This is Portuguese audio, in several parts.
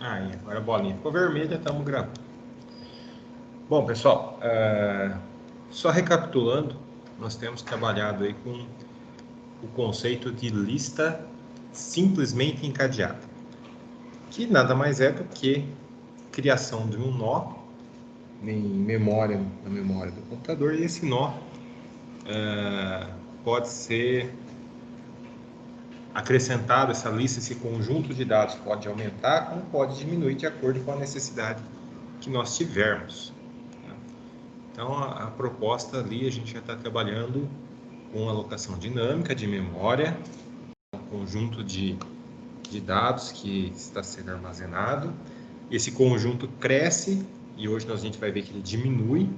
Aí, agora a bolinha ficou vermelha, estamos gravando. Bom, pessoal, só recapitulando, nós temos trabalhado aí com o conceito de lista simplesmente encadeada, que nada mais é do que criação de um nó em memória, na memória do computador, e esse nó pode ser acrescentado, essa lista, esse conjunto de dados pode aumentar, como pode diminuir de acordo com a necessidade que nós tivermos. Então, a proposta ali, a gente já está trabalhando com alocação dinâmica de memória, um conjunto de dados que está sendo armazenado. Esse conjunto cresce e hoje a gente vai ver que ele diminui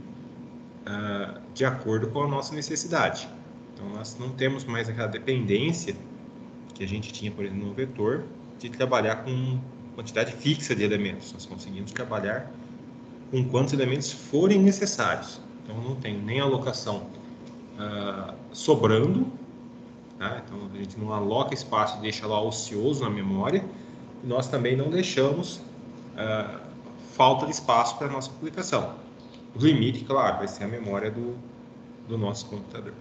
de acordo com a nossa necessidade. Então, nós não temos mais aquela dependência que a gente tinha, por exemplo, no vetor, de trabalhar com quantidade fixa de elementos. Nós conseguimos trabalhar com quantos elementos forem necessários. Então, não tem nem alocação sobrando, tá? Então a gente não aloca espaço e deixa lá ocioso na memória, e nós também não deixamos falta de espaço para a nossa aplicação. O limite, claro, vai ser a memória do nosso computador.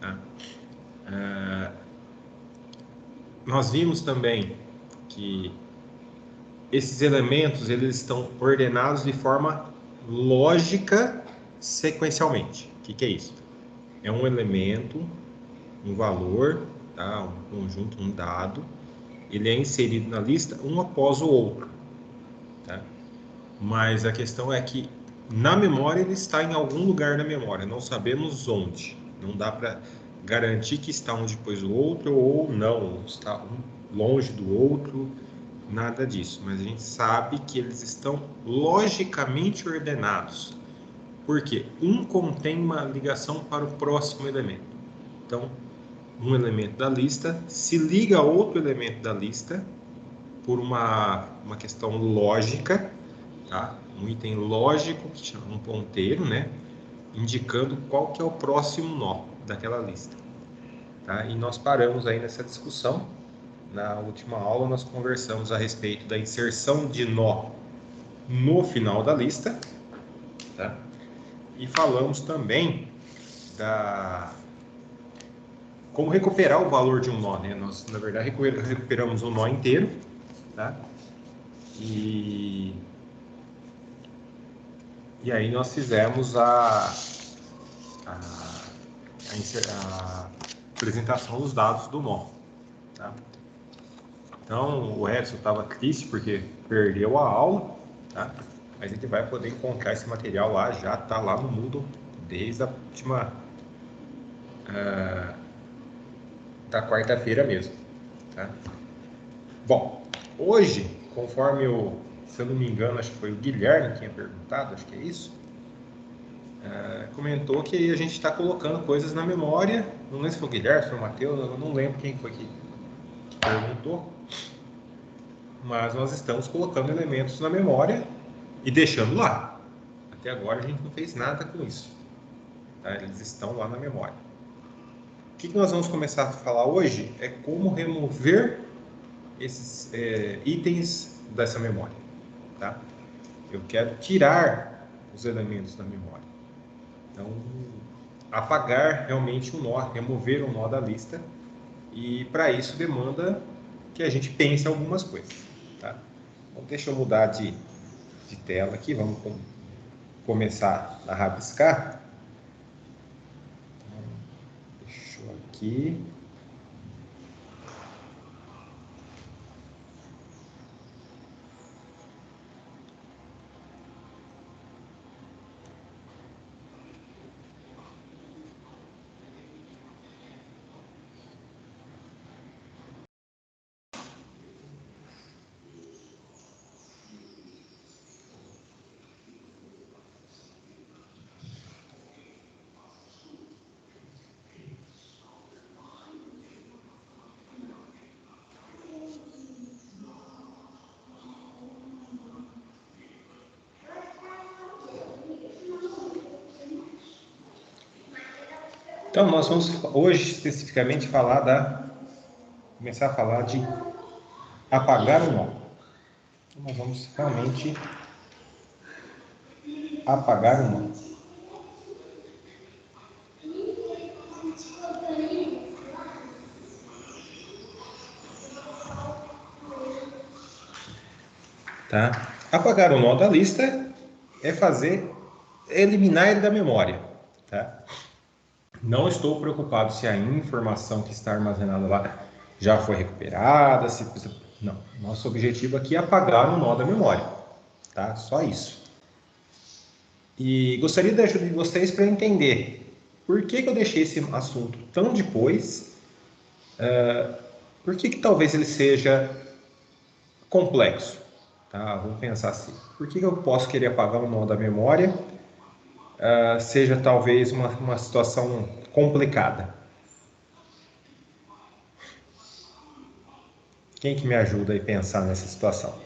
Tá? Nós vimos também que esses elementos eles estão ordenados de forma lógica sequencialmente. O que é isso? É um elemento, um valor, tá? Um conjunto, um dado, ele é inserido na lista um após o outro. Tá? Mas a questão é que na memória ele está em algum lugar da memória, não sabemos onde. Não dá para garantir que está um depois do outro ou não, está um longe do outro, nada disso. Mas a gente sabe que eles estão logicamente ordenados. Porque um contém uma ligação para o próximo elemento. Então, um elemento da lista se liga a outro elemento da lista por uma questão lógica, tá? Um item lógico, que chama um ponteiro, né? Indicando qual que é o próximo nó daquela lista. Tá? E nós paramos aí nessa discussão. Na última aula nós conversamos a respeito da inserção de nó no final da lista, tá? E falamos também como recuperar o valor de um nó, né? Nós, na verdade, recuperamos o nó inteiro, tá? E aí nós fizemos a apresentação dos dados do nó, tá? Então, o Edson estava triste porque perdeu a aula, tá? Mas a gente vai poder encontrar esse material lá, já está lá no Moodle, desde a última da quarta-feira mesmo, tá? Bom, hoje, conforme se eu não me engano, acho que foi o Guilherme que tinha perguntado, acho que é isso, comentou que a gente está colocando coisas na memória, não lembro se foi o Guilherme, se foi o Matheus, eu não lembro quem foi que perguntou, mas nós estamos colocando elementos na memória e deixando lá. Até agora a gente não fez nada com isso, tá? Eles estão lá na memória. O que nós vamos começar a falar hoje é como remover esses itens dessa memória, tá? Eu quero tirar os elementos da memória. Então, apagar realmente um nó, remover um nó da lista, e para isso demanda que a gente pense algumas coisas, tá? Então, deixa eu mudar de tela aqui, vamos começar a rabiscar. Deixa eu aqui. Então, nós vamos hoje especificamente começar a falar de apagar o nó. Nós vamos realmente apagar o nó. Tá? Apagar o nó da lista é eliminar ele da memória. Tá? Não estou preocupado se a informação que está armazenada lá já foi recuperada. Não. Nosso objetivo aqui é apagar o nó da memória. Tá? Só isso. E gostaria da ajuda de vocês para entender por que eu deixei esse assunto tão depois. Por que talvez ele seja complexo? Tá? Vamos pensar assim. Por que eu posso querer apagar o nó da memória? Seja talvez uma situação complicada. Quem que me ajuda a pensar nessa situação?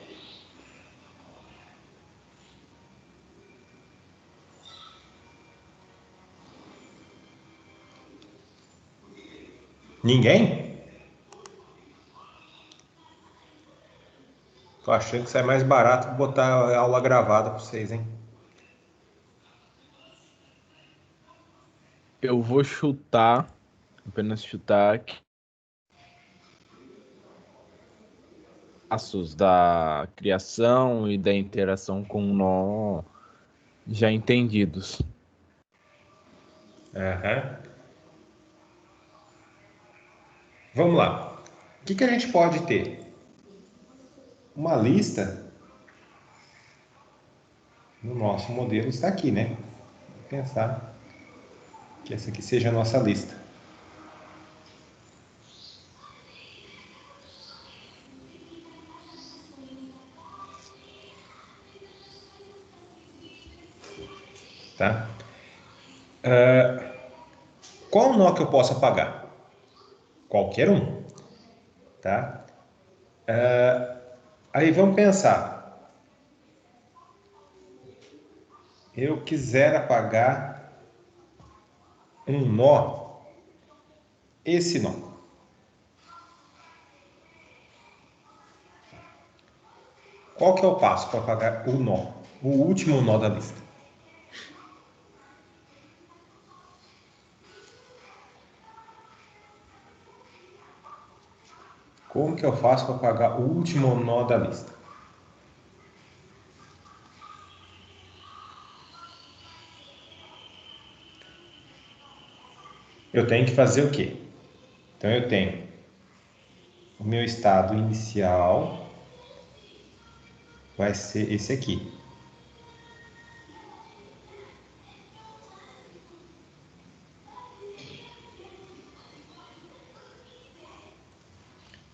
Ninguém? Tô achando que sai mais barato botar a aula gravada para vocês, hein? Eu vou chutar, apenas chutar, passos da criação e da interação com o nó já entendidos. Uhum. Vamos lá. O que a gente pode ter? Uma lista no nosso modelo está aqui, né? Vou pensar que essa aqui seja a nossa lista. Tá? Qual nó que eu posso apagar? Qualquer um. Tá? Aí vamos pensar. Eu quiser apagar um nó, esse nó. Qual que é o passo para apagar o nó? O último nó da lista. Como que eu faço para apagar o último nó da lista? Eu tenho que fazer o quê? Então eu tenho o meu estado inicial, vai ser esse aqui.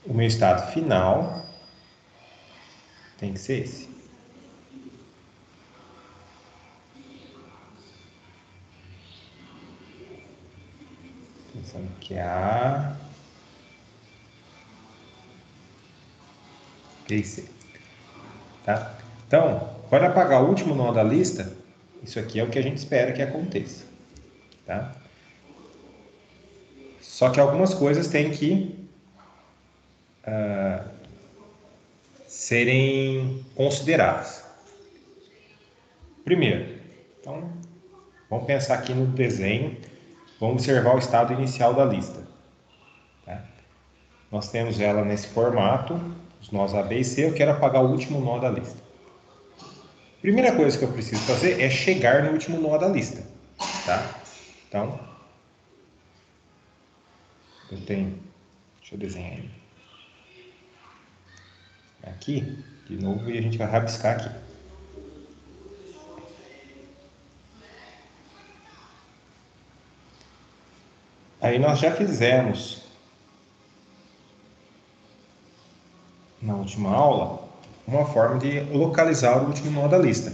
O meu estado final tem que ser esse. Pensando que é A, B e C. Tá? Então, para apagar o último nó da lista, isso aqui é o que a gente espera que aconteça. Tá? Só que algumas coisas têm que serem consideradas. Primeiro, então, vamos pensar aqui no desenho, vamos observar o estado inicial da lista. Tá? Nós temos ela nesse formato, os nós A, B e C, eu quero apagar o último nó da lista. Primeira coisa que eu preciso fazer é chegar no último nó da lista. Tá? Então, eu tenho, deixa eu desenhar ele. Aqui, de novo, e a gente vai rabiscar aqui. Aí nós já fizemos na última aula uma forma de localizar o último nó da lista.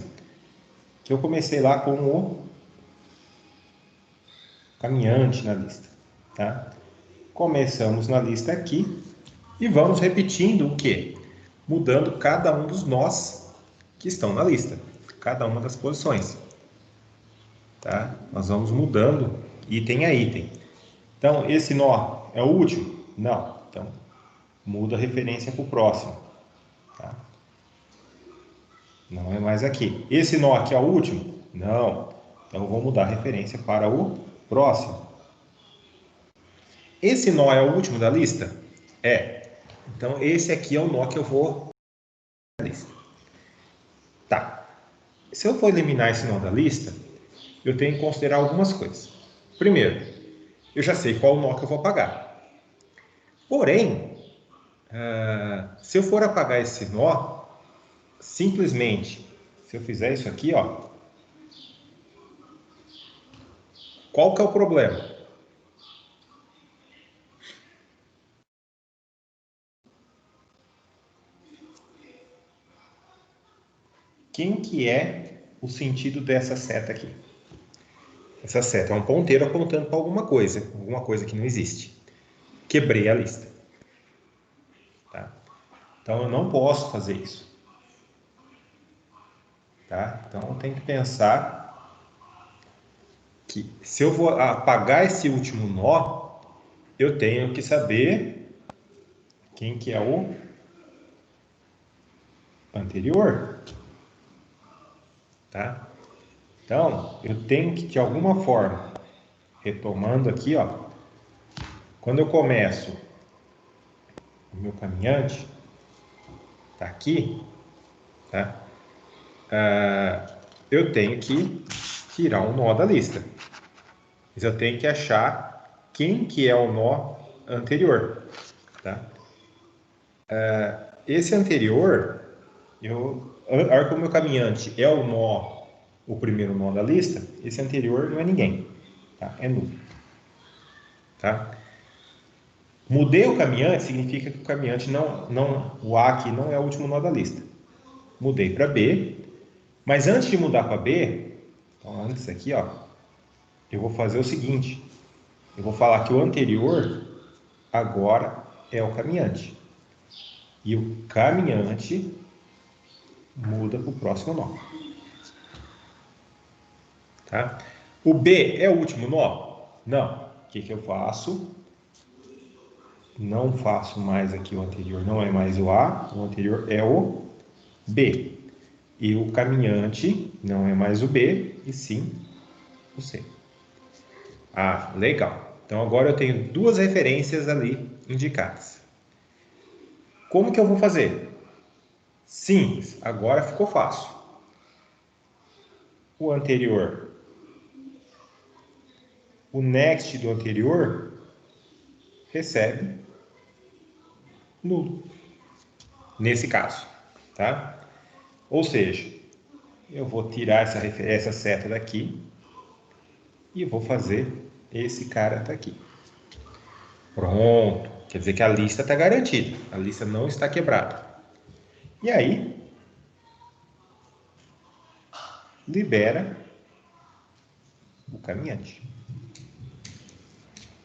Que eu comecei lá com o caminhante na lista, tá? Começamos na lista aqui e vamos repetindo o quê? Mudando cada um dos nós que estão na lista, cada uma das posições, tá? Nós vamos mudando item a item. Então, esse nó é o último? Não. Então, muda a referência para o próximo. Tá? Não é mais aqui. Esse nó aqui é o último? Não. Então, eu vou mudar a referência para o próximo. Esse nó é o último da lista? É. Então, esse aqui é o nó que eu vou da lista. Tá. Se eu for eliminar esse nó da lista, eu tenho que considerar algumas coisas. Primeiro, eu já sei qual nó que eu vou apagar. Porém, se eu for apagar esse nó, simplesmente, se eu fizer isso aqui, ó, qual que é o problema? Quem que é o sentido dessa seta aqui? Essa seta é um ponteiro apontando para alguma coisa que não existe. Quebrei a lista. Tá? Então, eu não posso fazer isso. Tá? Então, eu tenho que pensar que se eu vou apagar esse último nó, eu tenho que saber quem que é o anterior. Tá? Então, eu tenho que, de alguma forma, retomando aqui, ó, quando eu começo o meu caminhante, tá aqui, tá? Eu tenho que tirar um nó da lista. Mas eu tenho que achar quem que é o nó anterior, tá? Esse anterior, a hora que o meu caminhante é o nó, o primeiro nó da lista, esse anterior não é ninguém, tá? É nulo, tá? Mudei o caminhante, significa que o caminhante o A aqui não é o último nó da lista. Mudei para B, mas antes de mudar para B, então antes aqui, ó, eu vou fazer o seguinte, eu vou falar que o anterior agora é o caminhante. E o caminhante muda para o próximo nó. Tá? O B é o último nó? Não. O que eu faço? Não faço mais aqui o anterior, não é mais o A, o anterior é o B. E o caminhante não é mais o B, e sim o C. Ah, legal. Então agora eu tenho duas referências ali indicadas. Como que eu vou fazer? Simples, agora ficou fácil. O anterior, o next do anterior recebe nulo, nesse caso, tá? Ou seja, eu vou tirar essa seta daqui e vou fazer esse cara daqui. Pronto, quer dizer que a lista está garantida, a lista não está quebrada. E aí, libera o caminhante.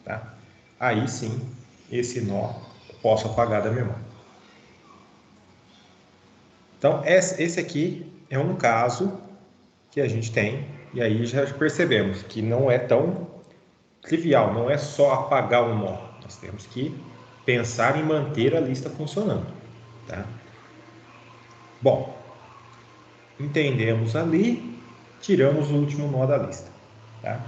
Tá? Aí sim, esse nó posso apagar da memória. Então, esse aqui é um caso que a gente tem, e aí já percebemos que não é tão trivial, não é só apagar um nó. Nós temos que pensar em manter a lista funcionando. Tá? Bom, entendemos ali, tiramos o último nó da lista. Tá?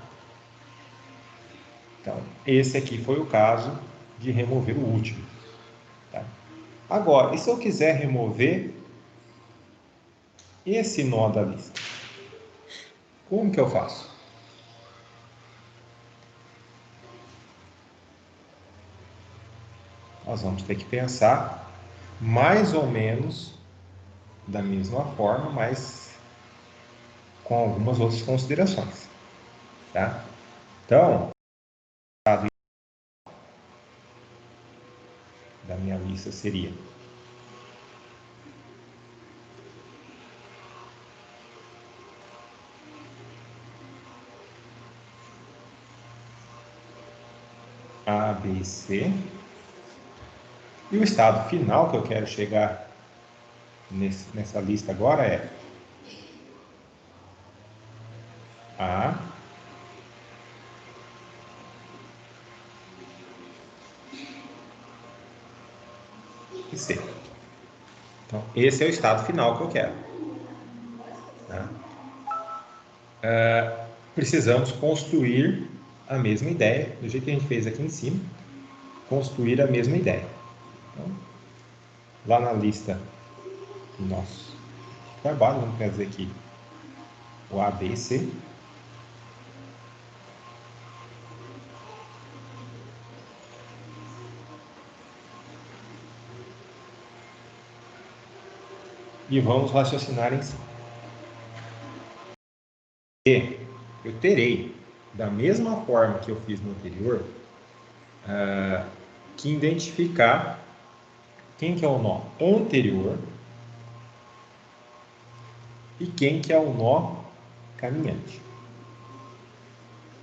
Então, esse aqui foi o caso de remover o último. Tá? Agora, e se eu quiser remover esse nó da lista? Como que eu faço? Nós vamos ter que pensar mais ou menos da mesma forma, mas com algumas outras considerações. Tá? Então, da minha lista seria A, B, C. E o estado final que eu quero chegar nessa lista agora é A, e C. Então, esse é o estado final que eu quero. precisamos construir a mesma ideia, do jeito que a gente fez aqui em cima, construir a mesma ideia. Então, lá na lista do nosso trabalho, vamos fazer aqui o A, B e C. E vamos raciocinar em cima. E eu terei, da mesma forma que eu fiz no anterior, que identificar quem que é o nó anterior e quem que é o nó caminhante.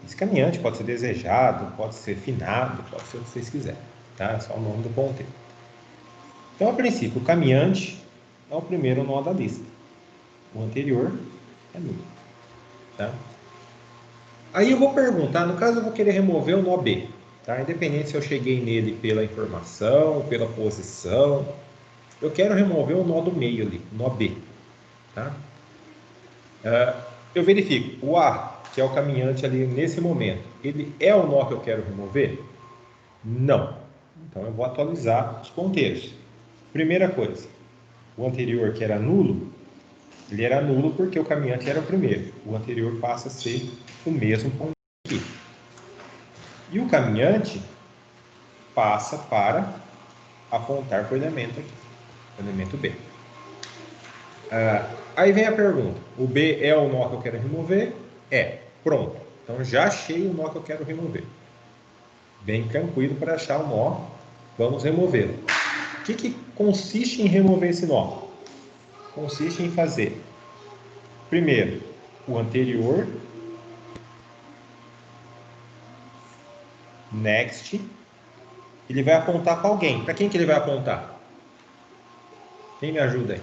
Esse caminhante pode ser desejado, pode ser finado, pode ser o que vocês quiserem, tá? É só o nome do ponteiro. Então, a princípio, o caminhante é o primeiro nó da lista. O anterior é nulo, tá? Aí eu vou perguntar, no caso eu vou querer remover o nó B, tá? Independente se eu cheguei nele pela informação, pela posição, eu quero remover o nó do meio ali, o nó B, tá? Eu verifico, o A, que é o caminhante ali nesse momento, ele é o nó que eu quero remover? Não. Então eu vou atualizar os ponteiros. Primeira coisa, o anterior que era nulo, ele era nulo porque o caminhante era o primeiro. O anterior passa a ser o mesmo ponteiro aqui. E o caminhante passa para apontar para o elemento aqui, o elemento B. Aí vem a pergunta, o B é o nó que eu quero remover? É. Pronto. Então já achei o nó que eu quero remover. Bem tranquilo para achar o nó. Vamos removê-lo. O que consiste em remover esse nó? Consiste em fazer, primeiro, o anterior, next, ele vai apontar para alguém. Para quem que ele vai apontar? Quem me ajuda aí?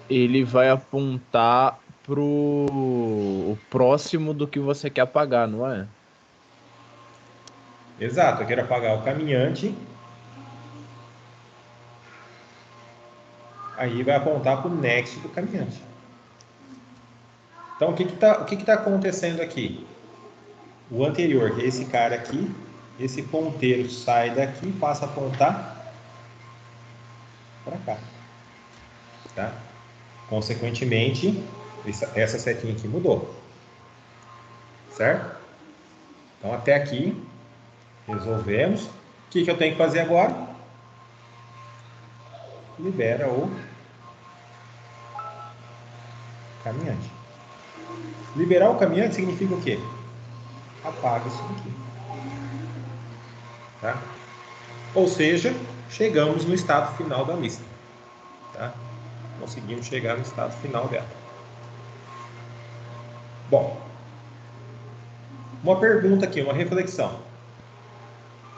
Ele vai apontar pro o próximo do que você quer apagar, não é? Exato, eu quero apagar o caminhante. Aí vai apontar para o next do caminhante. Então, o que tá acontecendo aqui? O anterior, que é esse cara aqui, esse ponteiro sai daqui e passa a apontar para cá. Tá? Consequentemente, essa setinha aqui mudou. Certo? Então, até aqui, resolvemos. O que eu tenho que fazer agora? Libera o caminhante. Liberar o caminhante significa o quê? Apaga isso aqui. Tá? Ou seja, chegamos no estado final da lista. Tá? Conseguimos chegar no estado final dela. Bom, uma pergunta aqui, uma reflexão.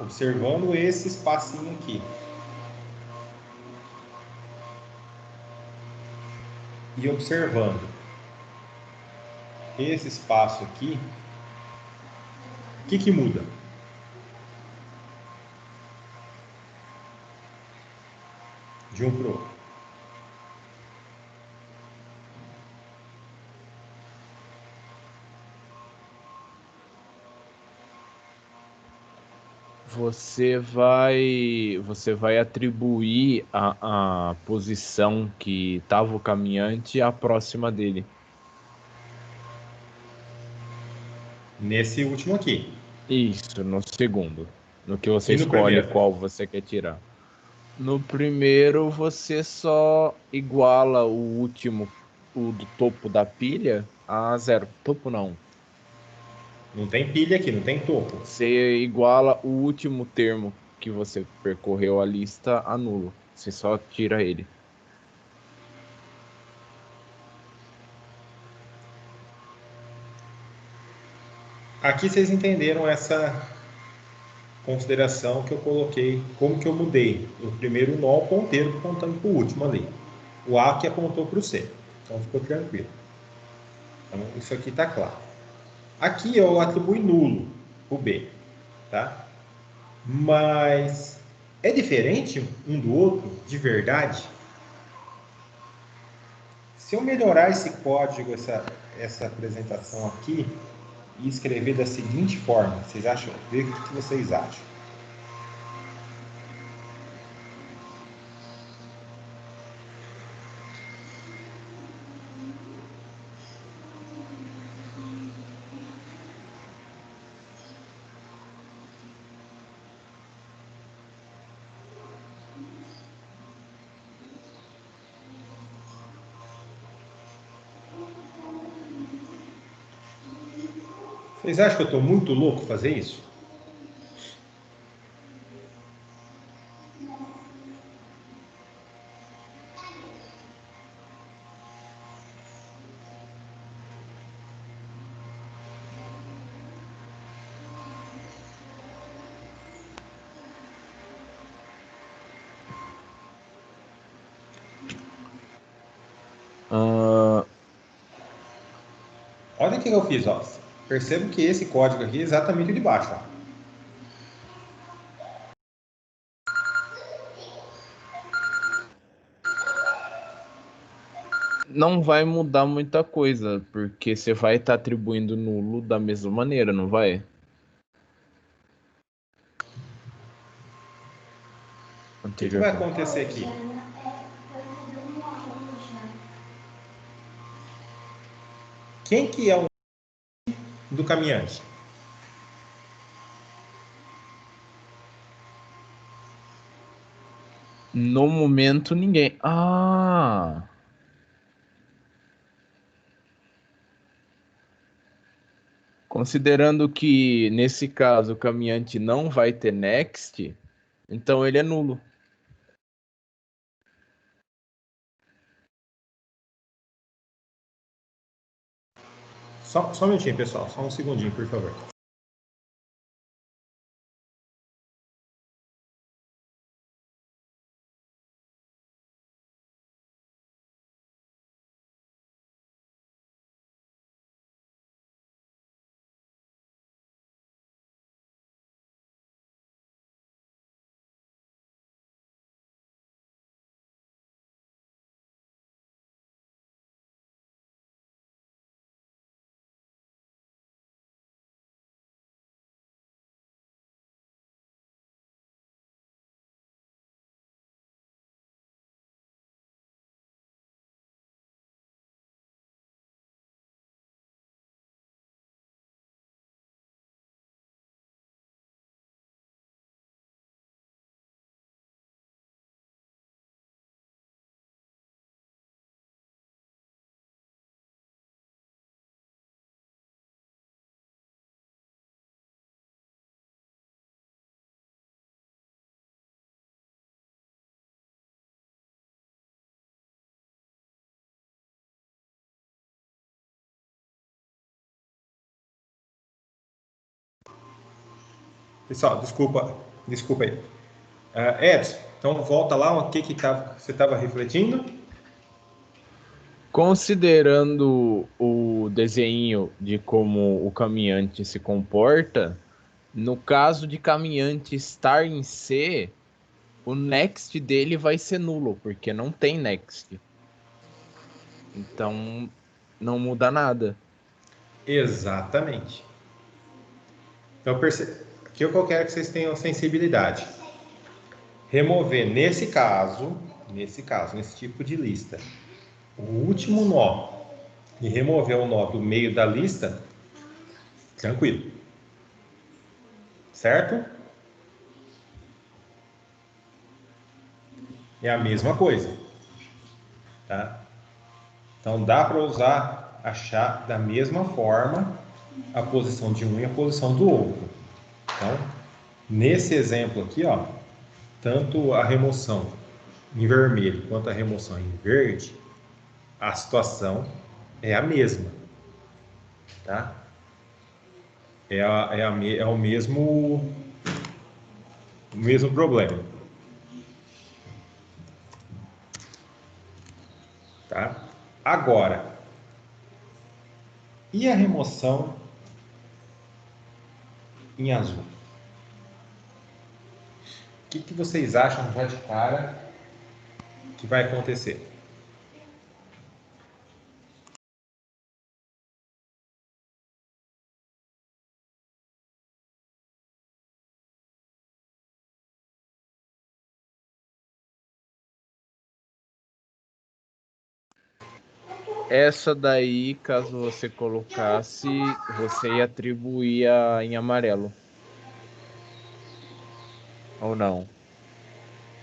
Observando esse espacinho aqui. E observando esse espaço aqui, o que muda? De um para o outro. Você vai atribuir a posição que estava o caminhante à próxima dele. Nesse último aqui. Isso, no segundo. No que você E no escolhe primeiro? qual você quer tirar. No primeiro, você só iguala o último, o do topo da pilha, a zero. Topo não. Não tem pilha aqui, não tem topo. Você iguala o último termo que você percorreu a lista a nulo. Você só tira ele. Aqui vocês entenderam essa consideração que eu coloquei, como que eu mudei o primeiro nó, o ponteiro apontando para o último ali. O A que apontou para o C. Então ficou tranquilo. Então isso aqui está claro. Aqui eu atribuo nulo o B, tá? Mas É diferente um do outro, de verdade? Se eu melhorar esse código, essa apresentação aqui, e escrever da seguinte forma, vocês acham? Vê o que vocês acham. Vocês acham que eu estou muito louco fazer isso? Olha o que eu fiz, ó. Percebo que esse código aqui é exatamente o de baixo, ó. Não vai mudar muita coisa, porque você vai estar atribuindo nulo da mesma maneira, não vai? O que vai acontecer aqui? Quem que é o do caminhante? No momento, ninguém. Ah! Considerando que, nesse caso, o caminhante não vai ter next, então ele é nulo. Só um minutinho, pessoal. Só um segundinho, por favor. Pessoal, desculpa aí. Edson, então volta lá, o que você estava refletindo? Considerando o desenho de como o caminhante se comporta, no caso de caminhante estar em C, o next dele vai ser nulo, porque não tem next. Então, não muda nada. Exatamente. Então, aqui eu quero que vocês tenham sensibilidade. Remover, nesse tipo de lista, o último nó e remover o nó do meio da lista, tranquilo. Certo? É a mesma coisa. Tá? Então, dá para achar da mesma forma a posição de um e a posição do outro. Então, nesse exemplo aqui, ó, tanto a remoção em vermelho quanto a remoção em verde, a situação é a mesma, tá? É o mesmo problema, tá? Agora, e a remoção em azul? O que vocês acham já de cara que vai acontecer? Essa daí, caso você colocasse, você ia atribuir em amarelo. Ou não?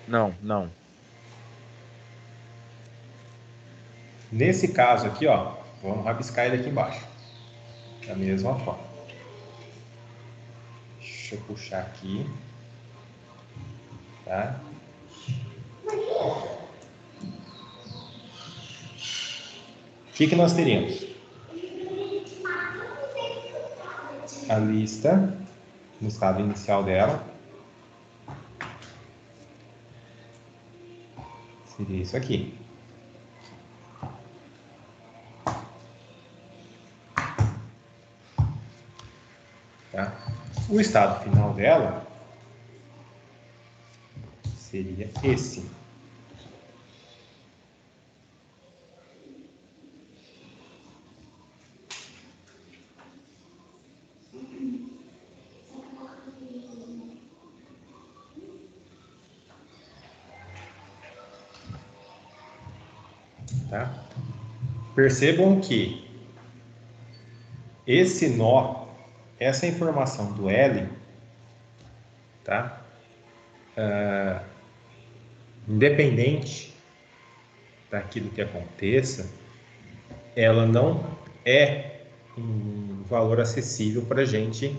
Não, não. Nesse caso aqui, ó, vamos rabiscar ele aqui embaixo. Da mesma forma. Deixa eu puxar aqui. Tá? O que nós teríamos? A lista, no estado inicial dela, seria isso aqui. Tá? O estado final dela seria esse. Tá? Percebam que esse nó, essa informação do L, tá? Independente daquilo que aconteça, ela não é um valor acessível para a gente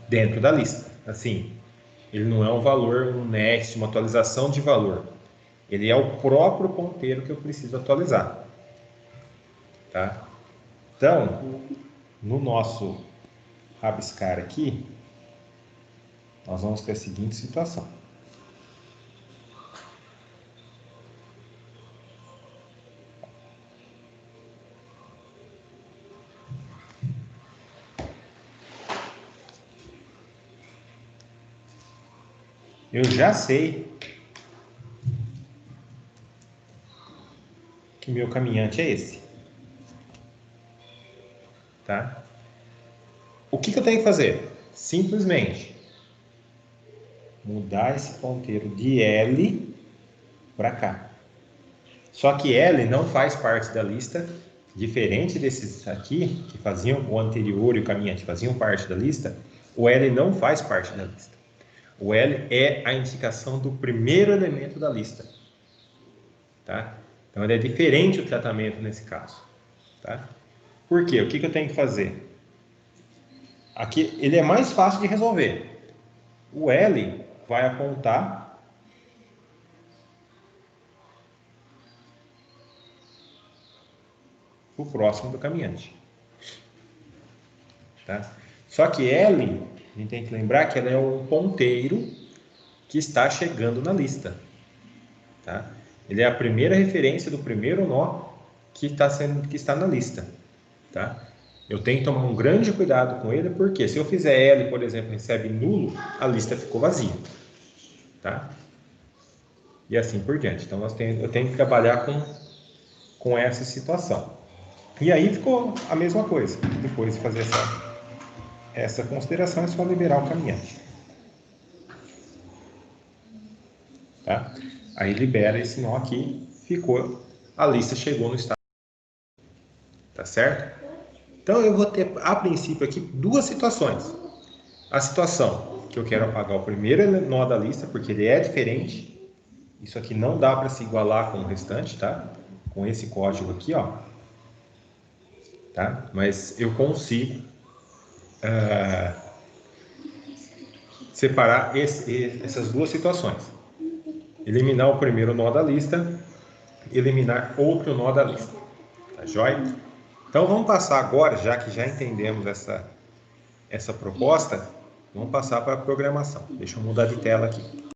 dentro da lista. Assim, ele não é um valor, um next, uma atualização de valor. Ele é o próprio ponteiro que eu preciso atualizar. Tá? Então, no nosso rabiscar aqui, nós vamos ter a seguinte situação. Eu já sei que meu caminhante é esse. Tá? O que eu tenho que fazer? Simplesmente mudar esse ponteiro de L para cá. Só que L não faz parte da lista, diferente desses aqui, que faziam o anterior e o caminhante faziam parte da lista, o L não faz parte da lista. O L é a indicação do primeiro elemento da lista. Tá? Então, ele é diferente o tratamento nesse caso. Tá? Por quê? O que eu tenho que fazer? Aqui, ele é mais fácil de resolver. O L vai apontar o próximo do caminhante. Tá? Só que L, a gente tem que lembrar que ela é um ponteiro que está chegando na lista. Tá? Ele é a primeira referência do primeiro nó que está na lista. Tá? Eu tenho que tomar um grande cuidado com ele, porque se eu fizer L, por exemplo, recebe nulo, a lista ficou vazia. Tá? E assim por diante. Então, eu tenho que trabalhar com essa situação. E aí ficou a mesma coisa. Depois de fazer essa consideração, é só liberar o caminhante. Tá? Aí libera esse nó aqui, a lista chegou no estado. Tá certo? Então eu vou ter, a princípio aqui, duas situações. A situação que eu quero apagar o primeiro nó da lista, porque ele é diferente. Isso aqui não dá para se igualar com o restante, tá? Com esse código aqui, ó. Tá? Mas eu consigo separar essas duas situações. Eliminar o primeiro nó da lista, eliminar outro nó da lista. Tá joia? Então vamos passar agora, já que já entendemos essa proposta, vamos passar para a programação. Deixa eu mudar de tela aqui.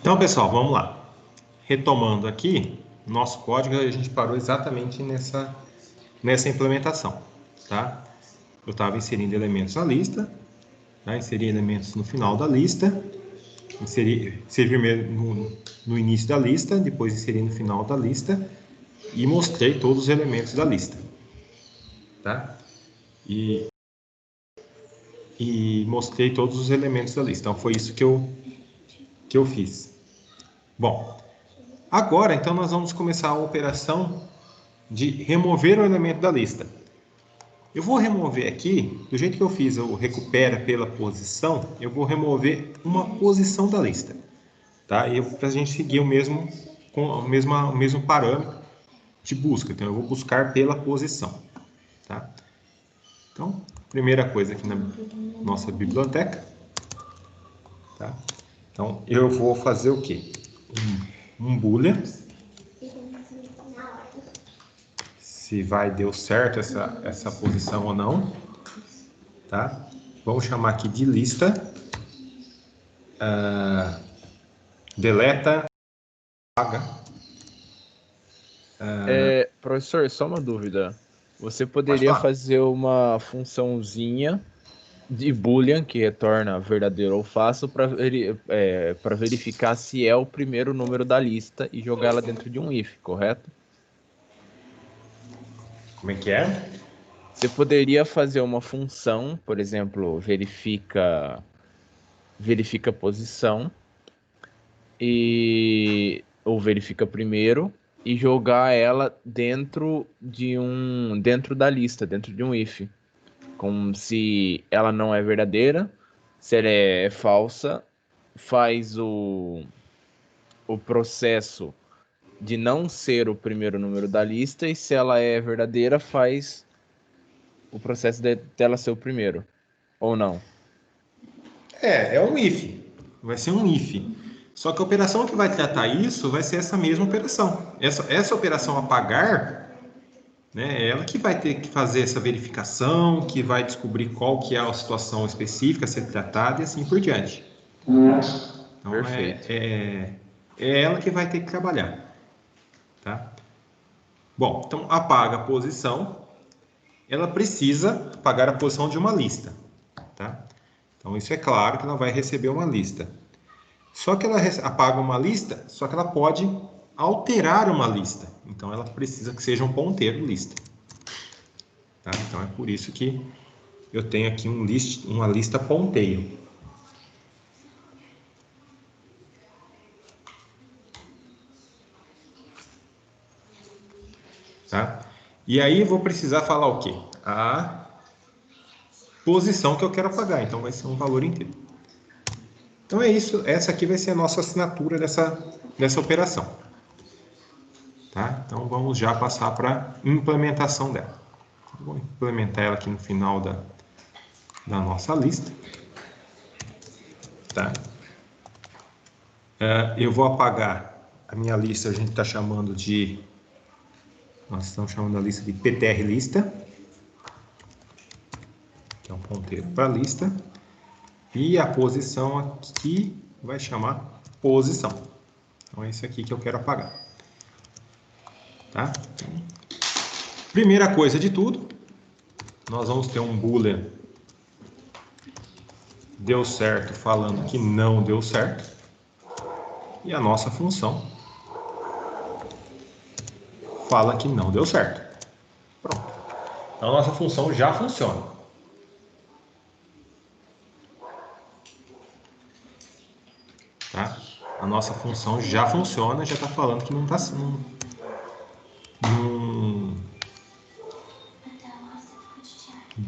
Então, pessoal, vamos lá. Retomando aqui, nosso código, a gente parou exatamente nessa implementação, tá? Eu estava inserindo elementos na lista, tá? Inseri elementos no final da lista, inseri primeiro no início da lista, depois inseri no final da lista e mostrei todos os elementos da lista, tá? E mostrei todos os elementos da lista. Então, foi isso que eu fiz. Bom, agora, então, nós vamos começar a operação de remover o elemento da lista. Eu vou remover aqui, do jeito que eu fiz, eu recupera pela posição, eu vou remover uma posição da lista, tá? E para a gente seguir o mesmo parâmetro de busca. Então, eu vou buscar pela posição, tá? Então, primeira coisa aqui na nossa biblioteca, tá? Então, eu vou fazer o quê? Um boolean. Se deu certo essa posição ou não, tá? Vamos chamar aqui de lista. Deleta paga. Professor, só uma dúvida. Você Pode poderia falar. fazer uma funçãozinha de boolean que retorna verdadeiro ou falso para verificar se é o primeiro número da lista e jogar ela dentro de um if, correto? Como é que é? Você poderia fazer uma função, por exemplo, verifica posição ou verifica primeiro e jogar ela dentro da lista, dentro de um if, como se ela não é verdadeira, se ela é falsa, faz o processo de não ser o primeiro número da lista, e se ela é verdadeira, faz o processo dela ser o primeiro, ou não. É um if. Vai ser um if. Só que a operação que vai tratar isso vai ser essa mesma operação. Essa operação apagar, né, é ela que vai ter que fazer essa verificação, que vai descobrir qual que é a situação específica a ser tratada e assim por diante. Então, Perfeito. é ela que vai ter que trabalhar. Tá? Bom, então apaga a posição. Ela precisa apagar a posição de uma lista. Tá? Então, isso é claro que ela vai receber uma lista. Só que ela apaga uma lista, só que ela pode alterar uma lista. Então, ela precisa que seja um ponteiro lista. Tá? Então, é por isso que eu tenho aqui uma lista ponteiro. Tá? E aí, eu vou precisar falar o quê? A posição que eu quero apagar. Então, vai ser um valor inteiro. Então, é isso. Essa aqui vai ser a nossa assinatura dessa operação. Tá? Então, vamos já passar para a implementação dela. Vou implementar ela aqui no final da nossa lista. Tá? Eu vou apagar a minha lista, a gente está chamando de... Nós estamos chamando a lista de PTR lista, que é um ponteiro para a lista. E a posição aqui vai chamar posição. Então, é esse aqui que eu quero apagar. Tá? Primeira coisa de tudo, nós vamos ter um boolean deu certo falando que não deu certo. E a nossa função fala que não deu certo. Pronto. Então, a nossa função já funciona. Tá? A nossa função já funciona, já está falando que não está...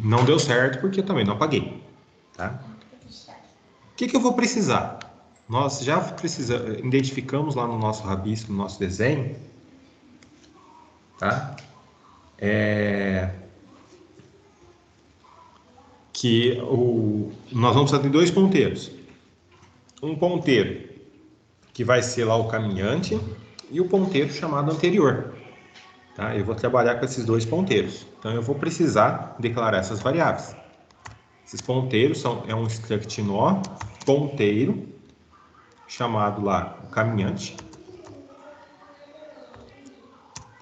Não deu certo porque eu também não apaguei. Tá? O que eu vou precisar? Nós já identificamos lá no nosso rabisco, no nosso desenho, tá? Nós vamos precisar de dois ponteiros. Um ponteiro que vai ser lá o caminhante e o ponteiro chamado anterior. Tá? Eu vou trabalhar com esses dois ponteiros. Então, eu vou precisar declarar essas variáveis. Esses ponteiros é um struct nó ponteiro chamado lá o caminhante,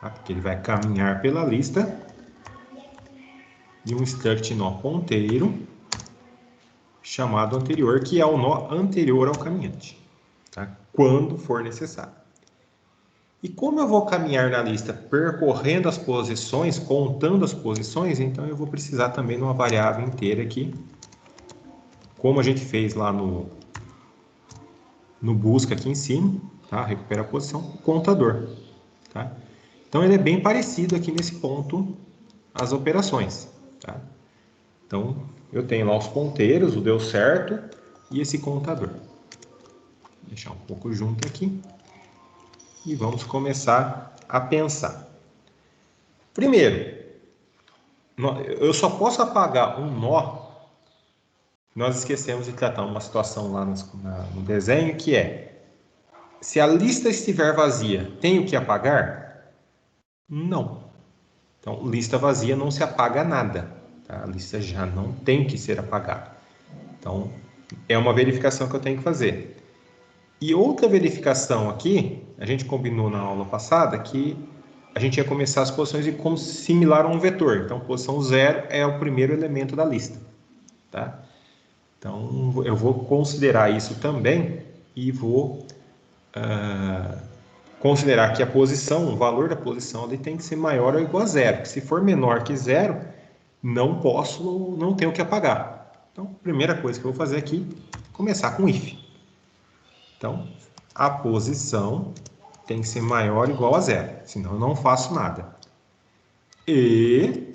tá? Porque ele vai caminhar pela lista, e um struct nó ponteiro chamado anterior, que é o nó anterior ao caminhante, tá? Quando for necessário. E como eu vou caminhar na lista percorrendo as posições, contando as posições, então eu vou precisar também de uma variável inteira aqui, como a gente fez lá no busca aqui em cima, tá? Recupera a posição, contador, tá? Então ele é bem parecido aqui nesse ponto as operações, tá? Então eu tenho lá os ponteiros, o deu certo e esse contador. Vou deixar um pouco junto aqui e vamos começar a pensar. Primeiro, eu só posso apagar um nó. Nós esquecemos de tratar uma situação lá no desenho, que é: se a lista estiver vazia, tenho que apagar? Não. Então, lista vazia não se apaga nada, tá? A lista já não tem que ser apagada. Então, é uma verificação que eu tenho que fazer. E outra verificação aqui, a gente combinou na aula passada que a gente ia começar as posições como similar a um vetor. Então, posição 0 é o primeiro elemento da lista, tá? Então, eu vou considerar isso também e vou considerar que a posição, o valor da posição ali tem que ser maior ou igual a 0. Se for menor que 0, não tenho que apagar. Então, a primeira coisa que eu vou fazer aqui é começar com if. Então, a posição tem que ser maior ou igual a 0, senão eu não faço nada. E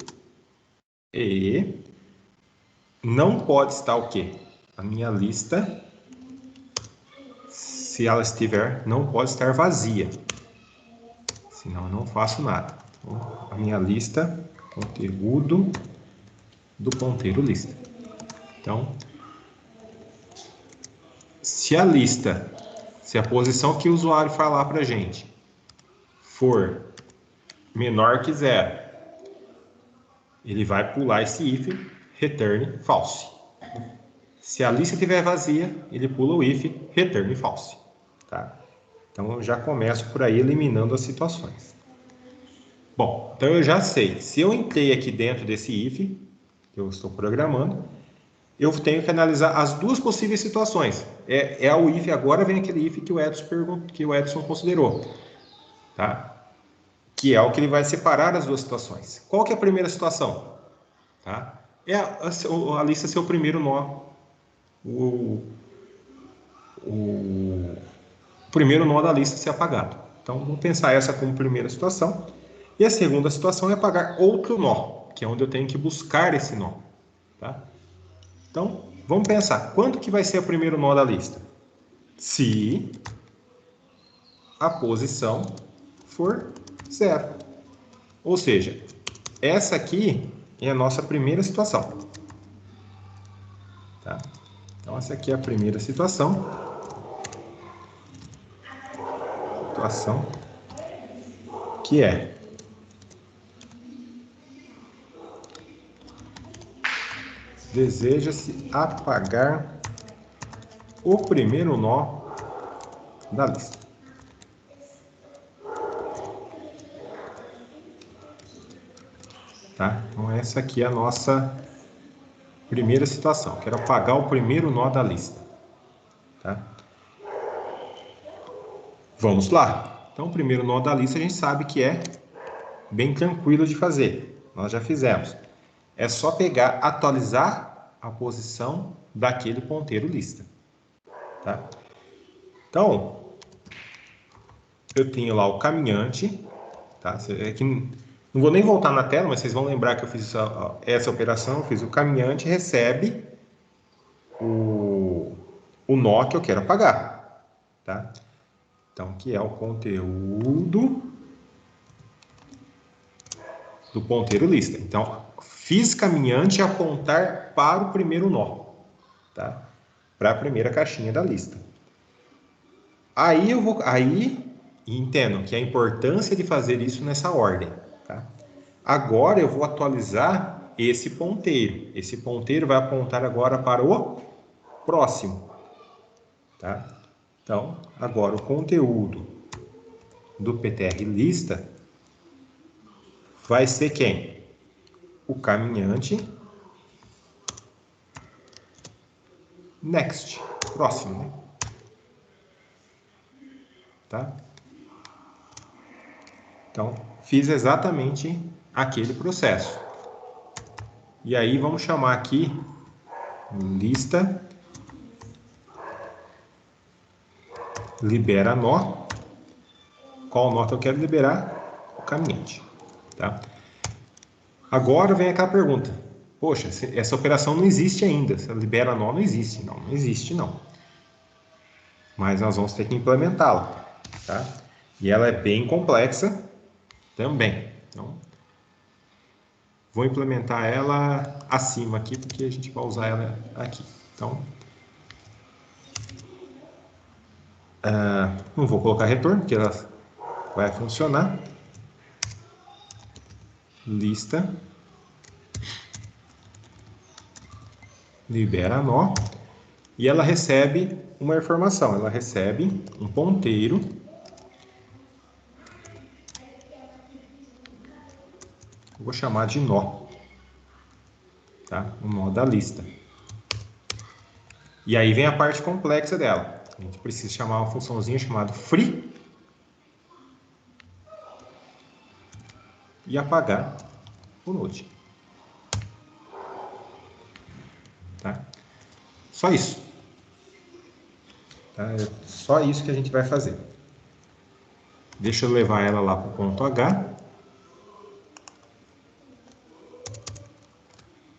não pode estar o quê? A minha lista, se ela estiver, não pode estar vazia, senão eu não faço nada. Então, a minha lista, conteúdo do ponteiro lista. Então, se a posição que o usuário falar para a gente for menor que 0, ele vai pular esse if, return false. Se a lista estiver vazia, ele pula o if, return false. Tá? Então, eu já começo por aí eliminando as situações. Bom, então eu já sei. Se eu entrei aqui dentro desse if, que eu estou programando, eu tenho que analisar as duas possíveis situações. É o if, agora vem aquele if que o Edson considerou. Tá? Que é o que ele vai separar as duas situações. Qual que é a primeira situação? Tá? É a lista ser o primeiro nó. O primeiro nó da lista ser apagado. Então, vamos pensar essa como primeira situação. E a segunda situação é apagar outro nó, que é onde eu tenho que buscar esse nó. Tá? Então, vamos pensar. Quando que vai ser o primeiro nó da lista? Se a posição for 0. Ou seja, essa aqui é a nossa primeira situação. Tá? Então, essa aqui é a primeira situação. Situação que é: deseja-se apagar o primeiro nó da lista. Tá? Então, essa aqui é a nossa primeira situação. Quero apagar o primeiro nó da lista. Tá? Vamos lá. Então, o primeiro nó da lista a gente sabe que é bem tranquilo de fazer. Nós já fizemos. É só pegar, atualizar a posição daquele ponteiro lista. Tá? Então, eu tenho lá o caminhante. Tá? Não vou nem voltar na tela, mas vocês vão lembrar que eu fiz essa operação. Eu fiz o caminhante, recebe o nó que eu quero apagar. Tá? Então, que é o conteúdo do ponteiro lista. Então, fiz caminhante apontar para o primeiro nó, tá? Para a primeira caixinha da lista. Aí entendo que a importância de fazer isso nessa ordem, tá? Agora eu vou atualizar esse ponteiro. Esse ponteiro vai apontar agora para o próximo, tá? Então, agora o conteúdo do PTR lista vai ser quem? O caminhante next, próximo, né? Tá? Então, fiz exatamente aquele processo. E aí vamos chamar aqui lista libera nó. Qual nó que eu quero liberar? O caminhante. Tá? Agora vem aquela pergunta. Poxa, essa operação não existe ainda. Essa libera nó não existe. Não, não existe não. Mas nós vamos ter que implementá-la. Tá? E ela é bem complexa também. Então, vou implementar ela acima aqui, porque a gente vai usar ela aqui. Então, não vou colocar retorno, porque ela vai funcionar. Lista libera nó. E ela recebe uma informação. Ela recebe um ponteiro. Eu vou chamar de nó. Tá? O nó da lista. E aí vem a parte complexa dela. A gente precisa chamar uma funçãozinha chamada free e apagar o node. Tá? Só isso. Tá? É só isso que a gente vai fazer. Deixa eu levar ela lá para o ponto H.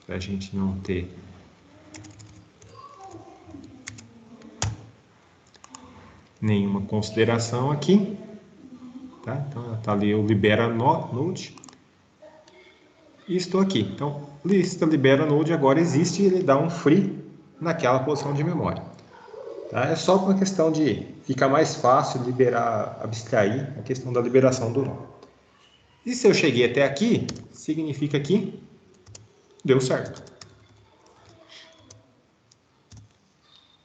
Para a gente não ter nenhuma consideração aqui. Tá? Então, tá ali o libera node. E estou aqui. Então, lista libera node agora existe e ele dá um free naquela posição de memória. Tá? É só uma questão de ficar mais fácil liberar, abstrair a questão da liberação do nó. E se eu cheguei até aqui, significa que deu certo.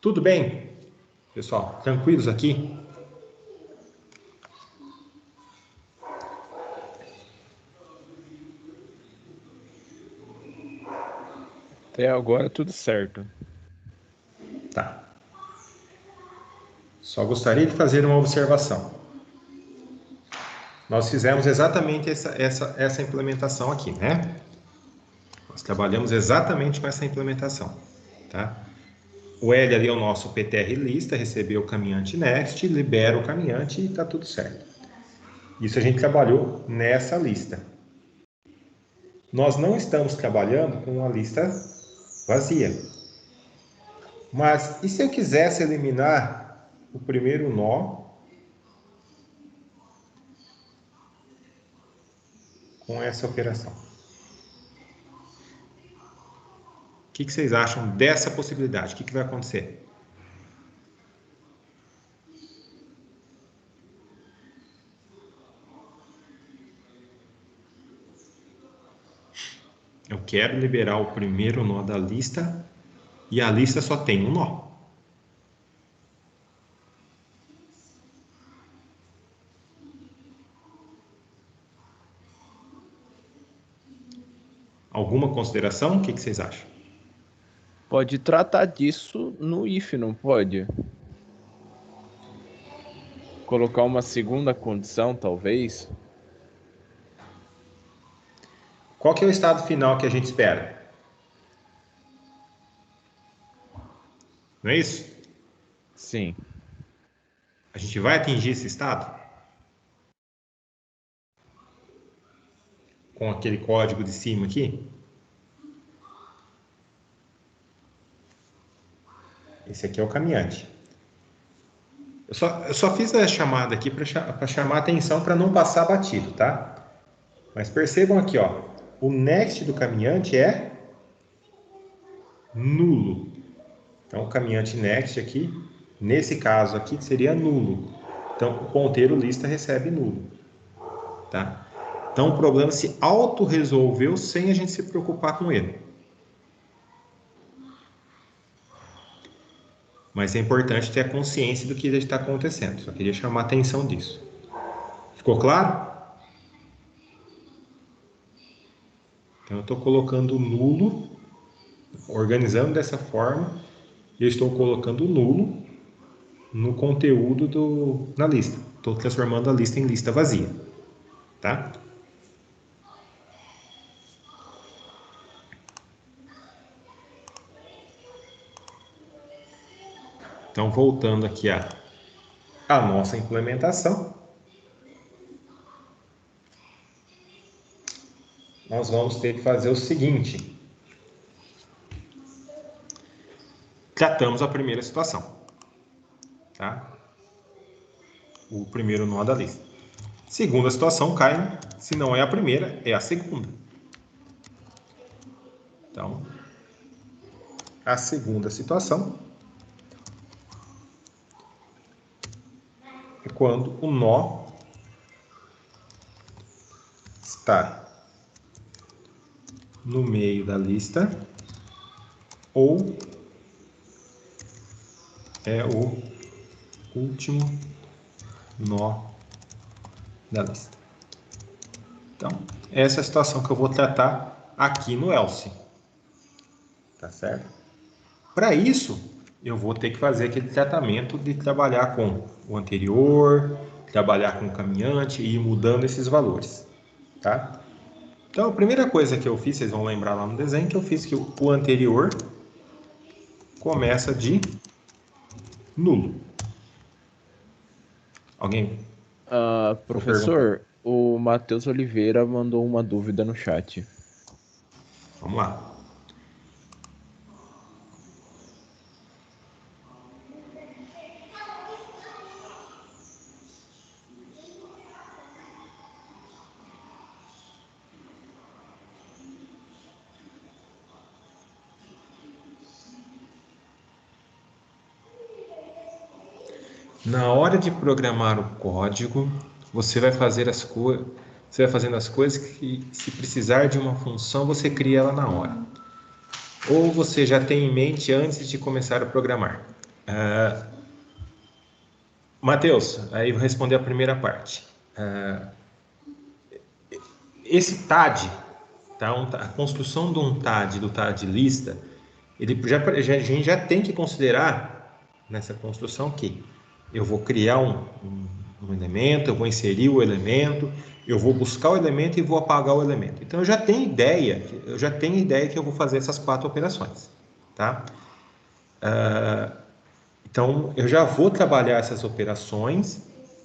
Tudo bem, pessoal? Tranquilos aqui? Até agora tudo certo. Tá. Só gostaria de fazer uma observação. Nós fizemos exatamente essa implementação aqui, né? Nós trabalhamos exatamente com essa implementação, tá? O L ali é o nosso PTR lista, recebeu o caminhante next, libera o caminhante e está tudo certo. Isso a gente trabalhou nessa lista. Nós não estamos trabalhando com uma lista vazia. Mas e se eu quisesse eliminar o primeiro nó com essa operação? O que vocês acham dessa possibilidade? O que vai acontecer? Eu quero liberar o primeiro nó da lista e a lista só tem um nó. Alguma consideração? O que vocês acham? Pode tratar disso no if, não pode? Colocar uma segunda condição, talvez? Qual que é o estado final que a gente espera? Não é isso? Sim. A gente vai atingir esse estado? Com aquele código de cima aqui? Esse aqui é o caminhante. Eu só fiz a chamada aqui para chamar a atenção para não passar batido, tá? Mas percebam aqui, ó, o next do caminhante é nulo. Então, o caminhante next aqui, nesse caso aqui, seria nulo. Então, o ponteiro lista recebe nulo, tá? Então, o problema se auto-resolveu sem a gente se preocupar com ele. Mas é importante ter a consciência do que está acontecendo. Só queria chamar a atenção disso. Ficou claro? Então, eu estou colocando o nulo, organizando dessa forma, e eu estou colocando o nulo no conteúdo na lista. Estou transformando a lista em lista vazia. Tá? Então, voltando aqui a nossa implementação, nós vamos ter que fazer o seguinte. Tratamos a primeira situação, tá? O primeiro nó da lista. Segunda situação cai, se não é a primeira, é a segunda. Então, a segunda situação é quando o nó está no meio da lista ou é o último nó da lista. Então, essa é a situação que eu vou tratar aqui no else. Tá certo? Para isso, eu vou ter que fazer aquele tratamento de trabalhar com o anterior, trabalhar com o caminhante e ir mudando esses valores. Tá? Então, a primeira coisa que eu fiz, vocês vão lembrar lá no desenho, que eu fiz que o anterior começa de nulo. Alguém? Professor, o Matheus Oliveira mandou uma dúvida no chat. Vamos lá. Na hora de programar o código, você vai fazer você vai fazendo as coisas que, se precisar de uma função, você cria ela na hora. Ou você já tem em mente antes de começar a programar. Matheus, aí vou responder a primeira parte. Esse TAD, tá? A construção de um TAD, do TAD lista, a gente já tem que considerar nessa construção que eu vou criar um elemento, eu vou inserir o elemento, eu vou buscar o elemento e vou apagar o elemento. Então eu já tenho ideia que eu vou fazer essas 4 operações, tá? Então eu já vou trabalhar essas operações,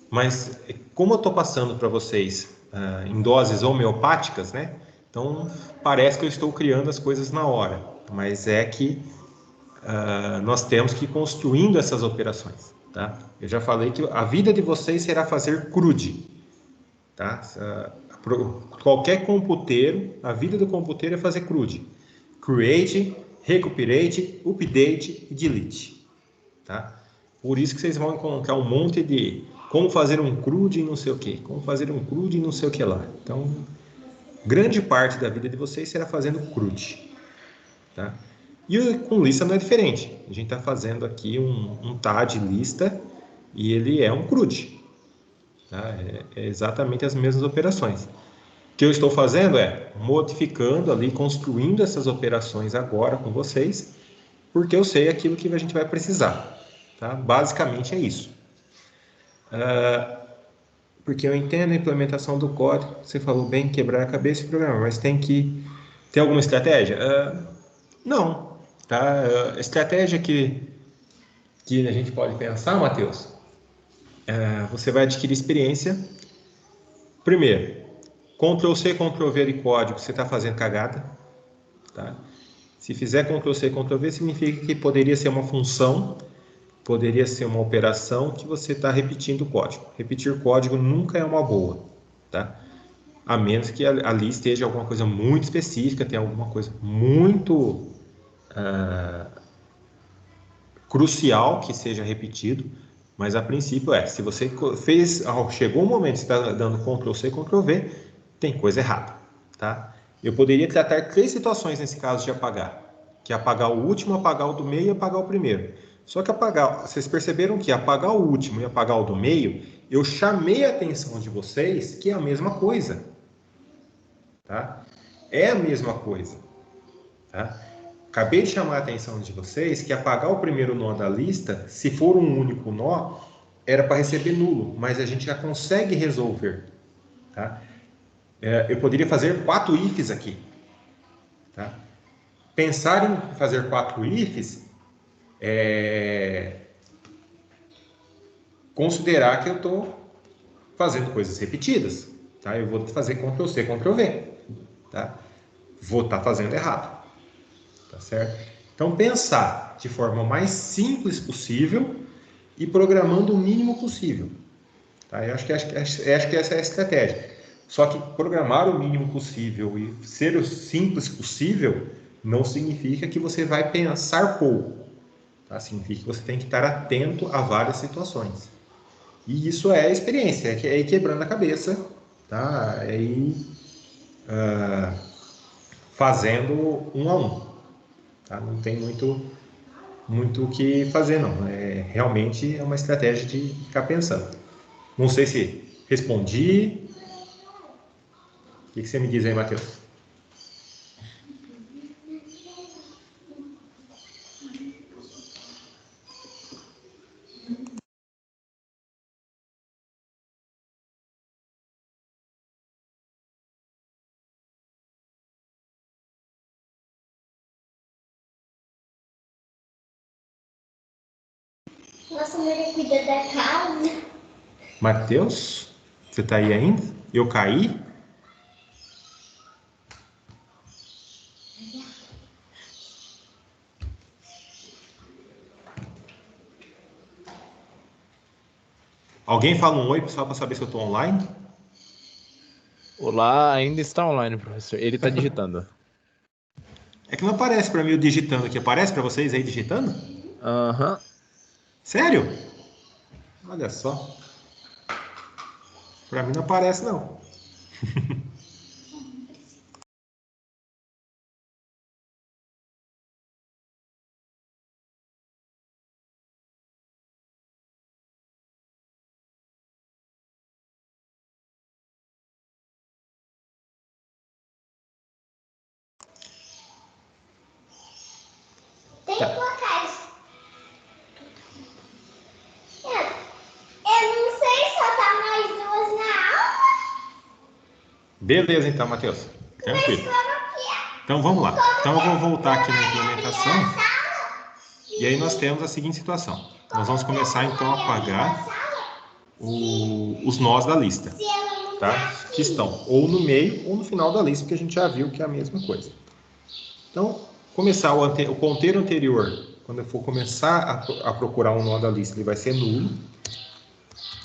mas como eu estou passando para vocês em doses homeopáticas, né? Então parece que eu estou criando as coisas na hora, mas é que nós temos que ir construindo essas operações. Tá? Eu já falei que a vida de vocês será fazer CRUD. Tá? Qualquer computeiro, a vida do computeiro é fazer CRUD. Create, recuperate, update e delete. Tá? Por isso que vocês vão encontrar um monte de como fazer um CRUD e não sei o que, como fazer um CRUD e não sei o que lá. Então, grande parte da vida de vocês será fazendo CRUD. Tá? E com lista não é diferente. A gente está fazendo aqui um TAD lista e ele é um CRUD. Tá? É exatamente as mesmas operações. O que eu estou fazendo é modificando ali, construindo essas operações agora com vocês, porque eu sei aquilo que a gente vai precisar. Tá? Basicamente é isso. Porque eu entendo a implementação do código, você falou bem, quebrar a cabeça e programar, mas tem alguma estratégia? Não. Tá? A estratégia que a gente pode pensar, Matheus, você vai adquirir experiência. Primeiro, Ctrl+C, Ctrl+V de código, você está fazendo cagada. Tá? Se fizer Ctrl+C, Ctrl+V, significa que poderia ser uma função, poderia ser uma operação que você está repetindo o código. Repetir código nunca é uma boa. Tá? A menos que ali esteja alguma coisa muito específica, tenha alguma coisa muito crucial que seja repetido, mas a princípio se você chegou um momento que você está dando Ctrl+C, Ctrl+V, tem coisa errada, tá? Eu poderia tratar 3 situações nesse caso de apagar, que é apagar o último, apagar o do meio e apagar o primeiro. Só que vocês perceberam que apagar o último e apagar o do meio, eu chamei a atenção de vocês que é a mesma coisa. Tá? É a mesma coisa. Tá? Acabei de chamar a atenção de vocês que apagar o primeiro nó da lista, se for um único nó, era para receber nulo, mas a gente já consegue resolver. Tá? Eu poderia fazer 4 ifs aqui. Tá? Pensar em fazer 4 ifs é considerar que eu estou fazendo coisas repetidas. Tá? Eu vou fazer Ctrl+C, Ctrl+V. Tá? Vou estar fazendo errado. Tá certo? Então, pensar de forma mais simples possível e programando o mínimo possível. Tá? Eu acho que essa é a estratégia. Só que programar o mínimo possível e ser o simples possível não significa que você vai pensar pouco. Tá? Significa que você tem que estar atento a várias situações. E isso é experiência, é ir quebrando a cabeça, tá? É ir fazendo um a um. Tá? Não tem muito o que fazer, não. Realmente é uma estratégia de ficar pensando. Não sei se respondi. O que você me diz aí, Matheus? Nossa mãe cuida da casa. Matheus, você está aí ainda? Eu caí? Alguém fala um oi só para saber se eu estou online? Olá, ainda está online, professor. Ele está digitando. É que não aparece para mim o digitando aqui. Aparece para vocês aí digitando? Aham. Sério? Olha só. Para mim não aparece, não. Tem que colocar isso. Eu não sei, só tá nós duas na aula. Beleza, então, Matheus. Tranquilo. Mas como que é? Então, vamos lá. Então, eu vou voltar aqui na implementação. E aí nós temos a seguinte situação. Nós vamos começar, então, a apagar os nós da lista. Tá? Que estão ou no meio ou no final da lista, porque a gente já viu que é a mesma coisa. Então, começar o ponteiro anterior, quando eu for começar a procurar um nó da lista, ele vai ser nulo.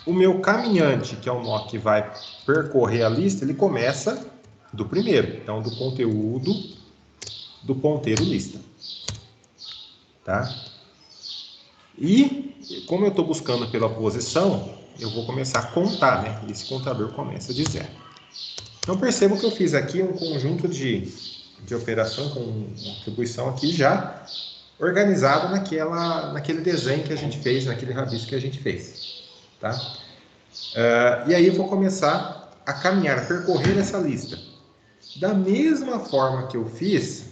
O meu caminhante, que é o nó que vai percorrer a lista, ele começa do primeiro, então do conteúdo do ponteiro lista. Tá? E, como eu estou buscando pela posição, eu vou começar a contar, né? Esse contador começa de 0. Então, percebam que eu fiz aqui um conjunto de operação com uma atribuição aqui já organizado naquele desenho que a gente fez, naquele rabisco que a gente fez. Tá? E aí eu vou começar a caminhar, a percorrer essa lista. Da mesma forma que eu fiz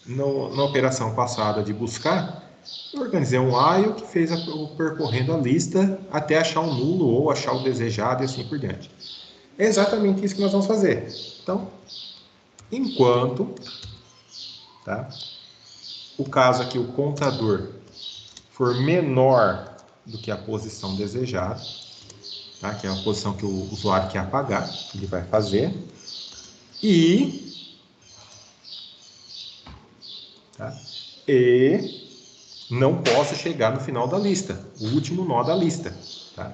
na operação passada de buscar, eu organizei um while que fez percorrendo a lista até achar um nulo ou achar o desejado e assim por diante. É exatamente isso que nós vamos fazer. Então, enquanto, tá, o caso aqui, o contador for menor do que a posição desejada, tá, que é a posição que o usuário quer apagar, ele vai fazer, e não posso chegar no final da lista, o último nó da lista. Tá?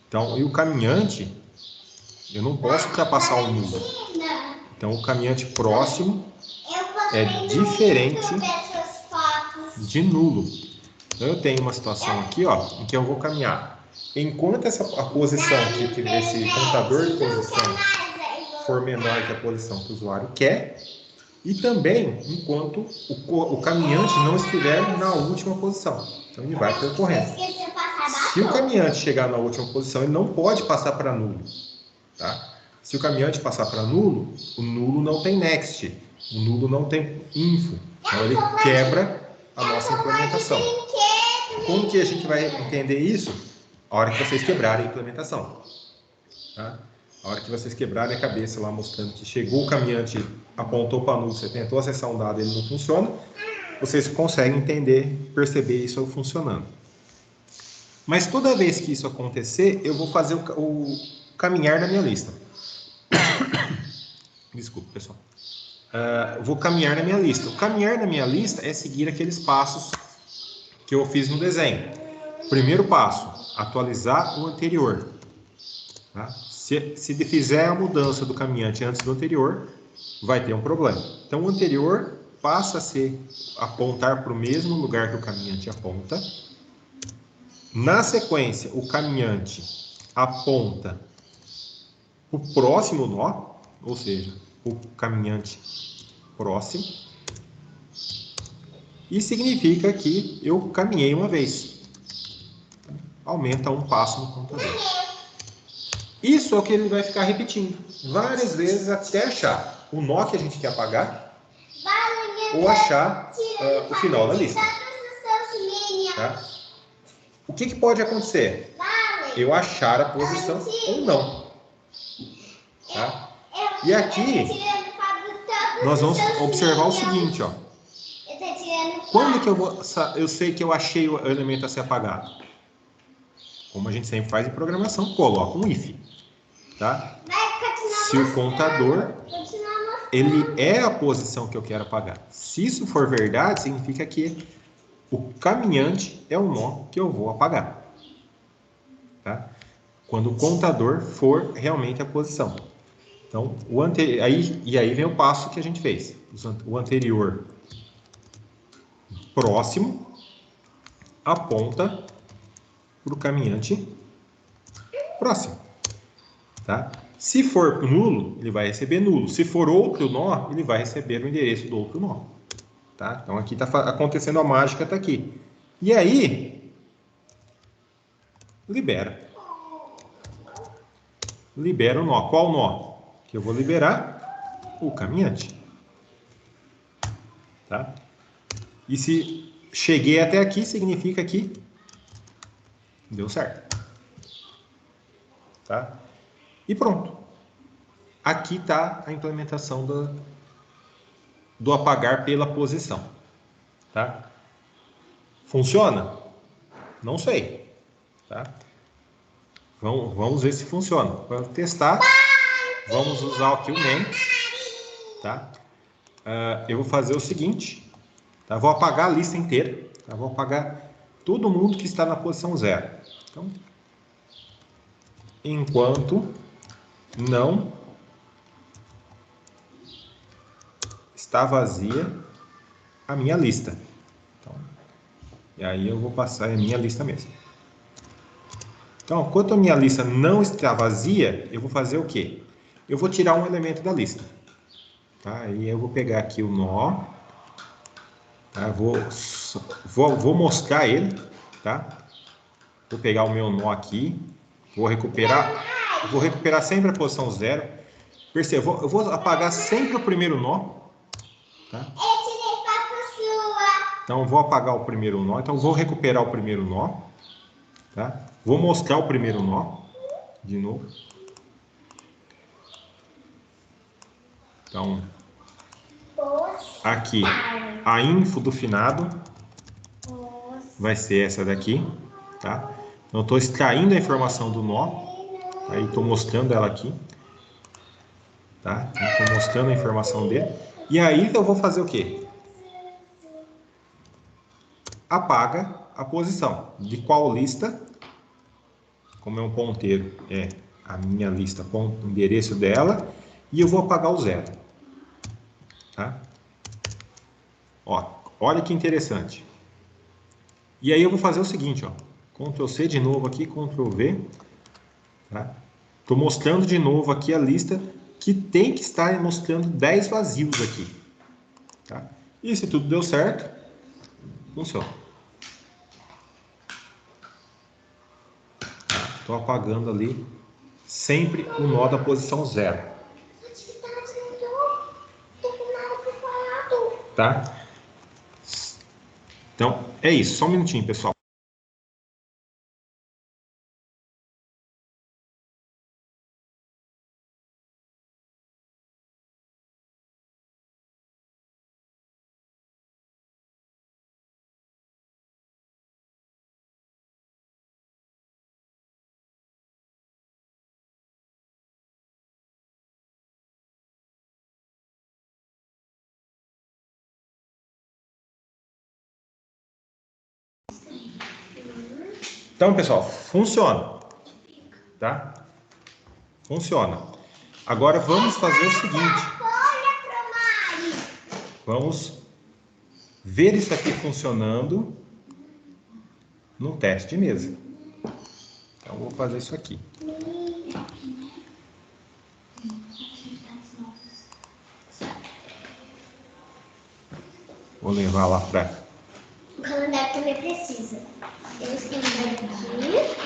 Então, e o caminhante, eu não posso ultrapassar o nulo. Então, o caminhante próximo é diferente de nulo. Então, eu tenho uma situação aqui, ó, em que eu vou caminhar. Enquanto a posição que esse contador de posição for menor que a posição que o usuário quer, e também enquanto o caminhante não estiver na última posição. Então ele vai percorrendo. Se o caminhante chegar na última posição, ele não pode passar para nulo. Tá? Se o caminhante passar para nulo, o nulo não tem next, o nulo não tem info. Então ele quebra a nossa implementação. Como que a gente vai entender isso? A hora que vocês quebrarem a implementação. Tá? A hora que vocês quebrarem a cabeça lá mostrando que chegou o caminhante, apontou para nulo, você tentou acessar um dado e ele não funciona, vocês conseguem entender, perceber isso funcionando. Mas toda vez que isso acontecer, eu vou fazer o caminhar da minha lista. Desculpa, pessoal. Vou caminhar na minha lista. O caminhar na minha lista é seguir aqueles passos que eu fiz no desenho. Primeiro passo, atualizar o anterior. Tá? Se fizer a mudança do caminhante antes do anterior, vai ter um problema. Então, o anterior passa a apontar para o mesmo lugar que o caminhante aponta. Na sequência, o caminhante aponta o próximo nó, ou seja, o caminhante próximo, e significa que eu caminhei uma vez. Aumenta um passo no contador. Isso é o que ele vai ficar repetindo várias vezes até achar o nó que a gente quer apagar ou achar o final da lista. Tá? O que pode acontecer? Eu achar a posição ou não. Tá? E aqui nós vamos observar o seguinte, ó. Quando que eu sei que eu achei o elemento a ser apagado? Como a gente sempre faz em programação, coloca um if. Tá? Se o contador ele é a posição que eu quero apagar. Se isso for verdade, significa que o caminhante é o nó que eu vou apagar. Tá? Quando o contador for realmente a posição. Então, aí vem o passo que a gente fez. O anterior próximo aponta para o caminhante próximo. Tá? Se for nulo, ele vai receber nulo. Se for outro nó, ele vai receber o endereço do outro nó. Tá? Então, aqui está acontecendo a mágica, está aqui. E aí, libera. Libera o nó. Qual nó? Que eu vou liberar o caminhante. Tá? E se cheguei até aqui, significa que deu certo. Tá? E pronto. Aqui está a implementação do apagar pela posição. Tá? Funciona? Não sei. Tá? Vamos ver se funciona. Para testar, vamos usar aqui o main. Tá? Eu vou fazer o seguinte. Tá? Vou apagar a lista inteira. Tá? Vou apagar todo mundo que está na posição 0. Então, enquanto não está vazia a minha lista. Então, e aí eu vou passar a minha lista mesmo. Então, enquanto a minha lista não está vazia, eu vou fazer o quê? Eu vou tirar um elemento da lista. Tá? Aí eu vou pegar aqui o nó. Tá? Vou moscar ele. Tá? Vou pegar o meu nó aqui. Vou recuperar sempre a posição 0. Perceba, eu vou apagar sempre o primeiro nó. Tá? Então, vou apagar o primeiro nó. Então, vou recuperar o primeiro nó. Tá? Vou mostrar o primeiro nó. De novo. Então, aqui, a info do finado vai ser essa daqui. Tá? Então, eu estou extraindo a informação do nó. Aí, estou mostrando ela aqui. Tá? Estou mostrando a informação dele. E aí, eu vou fazer o quê? Apaga a posição. De qual lista? Como é um ponteiro, é a minha lista, o endereço dela. E eu vou apagar o 0. Tá? Ó, olha que interessante. E aí, eu vou fazer o seguinte, ó. Ctrl C de novo aqui, Ctrl V. Tá? Estou mostrando de novo aqui a lista que tem que estar mostrando 10 vazios aqui. Tá? E se tudo deu certo, funciona. Estou apagando ali sempre o nó da posição 0. Tá? Então, é isso. Só um minutinho, pessoal. Então, pessoal, funciona. Tá? Funciona. Agora vamos fazer o seguinte. Vamos ver isso aqui funcionando no teste de mesa. Então, vou fazer isso aqui. Vou levar lá para... O calendário também precisa. Esse calendário aqui.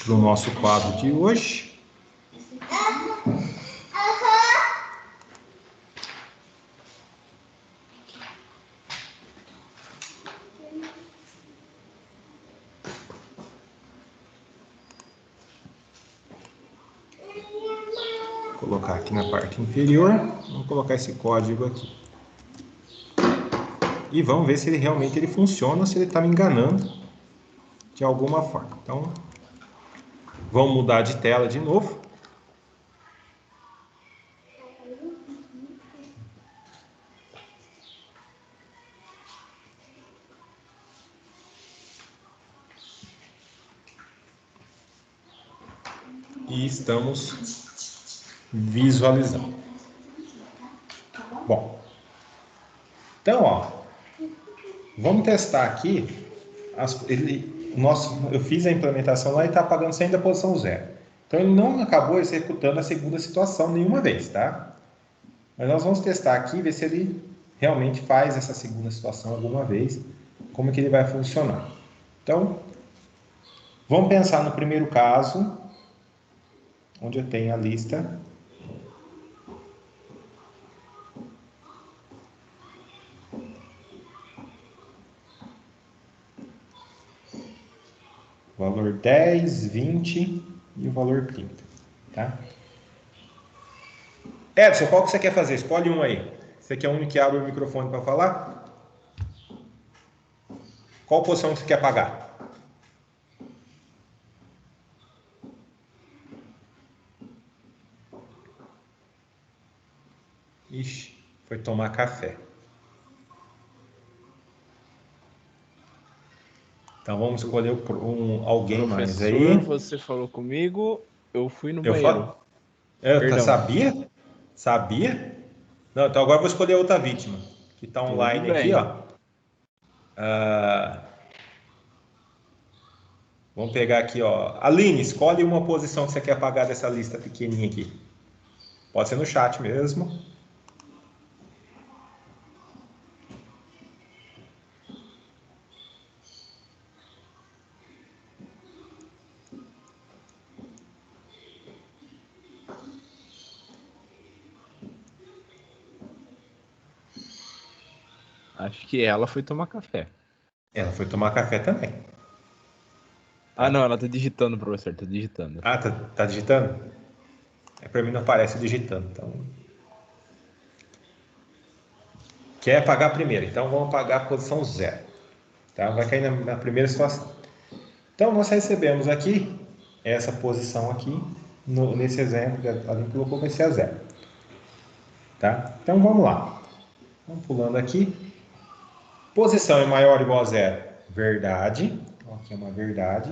Para o nosso quadro de hoje. Vou colocar aqui na parte inferior. Vamos colocar esse código aqui. E vamos ver se ele realmente funciona ou se ele está me enganando de alguma forma. Então, vamos mudar de tela de novo. E estamos visualizando. Bom, então, ó, vamos testar aqui. Eu fiz a implementação lá e está apagando sempre a posição 0. Então, ele não acabou executando a segunda situação nenhuma vez, tá? Mas nós vamos testar aqui, ver se ele realmente faz essa segunda situação alguma vez, como que ele vai funcionar. Então, vamos pensar no primeiro caso, onde eu tenho a lista. O valor 10, 20 e o valor 30, tá? Edson, qual que você quer fazer? Escolhe um aí. Você quer um que abre o microfone para falar? Qual posição você quer pagar? Ixi, foi tomar café. Então vamos escolher alguém mais aí. Você falou comigo, eu fui no Eu banheiro. falo? Eu Perdão. sabia? Sabia? Não, então agora eu vou escolher outra vítima, que está online Tudo aqui, bem. ó. Vamos pegar aqui, ó. Aline, escolhe uma posição que você quer apagar dessa lista pequenininha aqui. Pode ser no chat mesmo. Acho que ela foi tomar café. Ela foi tomar café também. Ah, não, ela tá digitando, professor, tá digitando. Ah, tá digitando? Para mim não aparece digitando, então... Quer apagar primeiro, então vamos apagar a posição 0. Tá? Vai cair na primeira situação. Então, nós recebemos aqui essa posição aqui, nesse exemplo, a gente colocou vai ser a 0. Tá? Então, vamos lá. Vamos pulando aqui. Posição é maior ou igual a 0? Verdade. Aqui é uma verdade.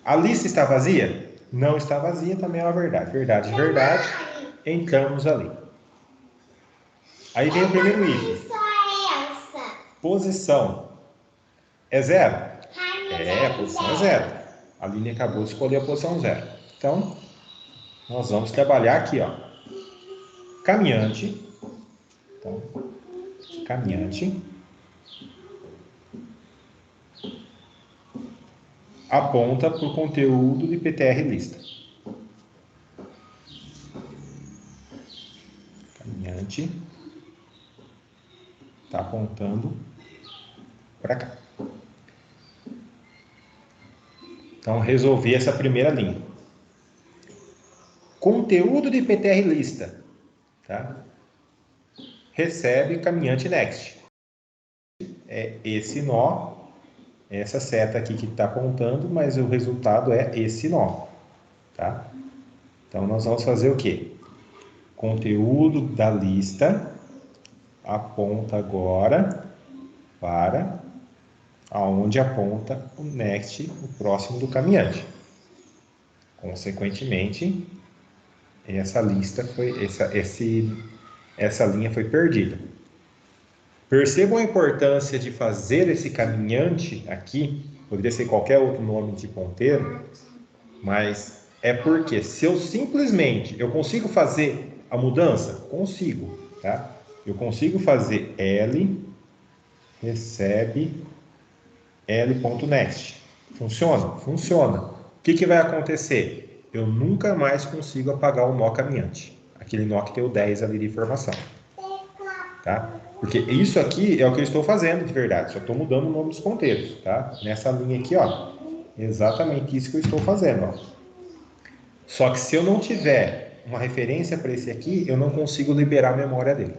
A lista está vazia? Não está vazia, também é uma verdade. Verdade, verdade. Entramos ali. Aí vem o primeiro item. Posição é 0? A posição é 0. A Aline acabou de escolher a posição 0. Então, nós vamos trabalhar aqui, ó. Caminhante Então, caminhante aponta para o conteúdo de PTR lista. Caminhante está apontando para cá. Então, resolvi essa primeira linha. Conteúdo de PTR lista, tá? Recebe caminhante next. É esse nó, essa seta aqui que está apontando, mas o resultado é esse nó, tá? Então, nós vamos fazer o quê? Conteúdo da lista aponta agora para aonde aponta o next, o próximo do caminhante. Consequentemente, essa lista foi essa linha foi perdida. Percebam a importância de fazer esse caminhante aqui, poderia ser qualquer outro nome de ponteiro, mas é porque se eu simplesmente, eu consigo fazer a mudança? Consigo, tá? Eu consigo fazer L recebe L.next. Funciona? Funciona. O que vai acontecer? Eu nunca mais consigo apagar o nó caminhante. Aquele nó que tem o 10 ali de informação. Tá? Porque isso aqui é o que eu estou fazendo de verdade. Só estou mudando o nome dos ponteiros. Tá? Nessa linha aqui, ó. Exatamente isso que eu estou fazendo. Ó. Só que se eu não tiver uma referência para esse aqui, eu não consigo liberar a memória dele.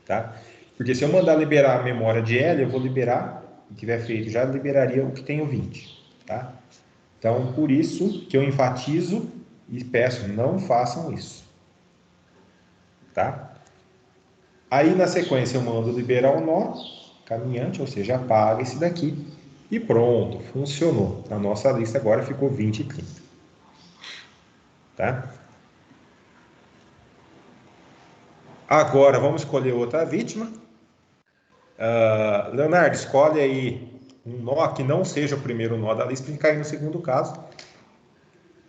Tá? Porque se eu mandar liberar a memória de L, eu vou liberar, se tiver feito, já liberaria o que tem o 20. Tá? Então, por isso que eu enfatizo e peço, não façam isso. Tá? Aí, na sequência, eu mando liberar o nó caminhante, ou seja, apaga esse daqui. E pronto, funcionou. A nossa lista agora ficou 20 e 30. Tá? Agora, vamos escolher outra vítima. Leonardo, escolhe aí um nó que não seja o primeiro nó da lista e cair no segundo caso,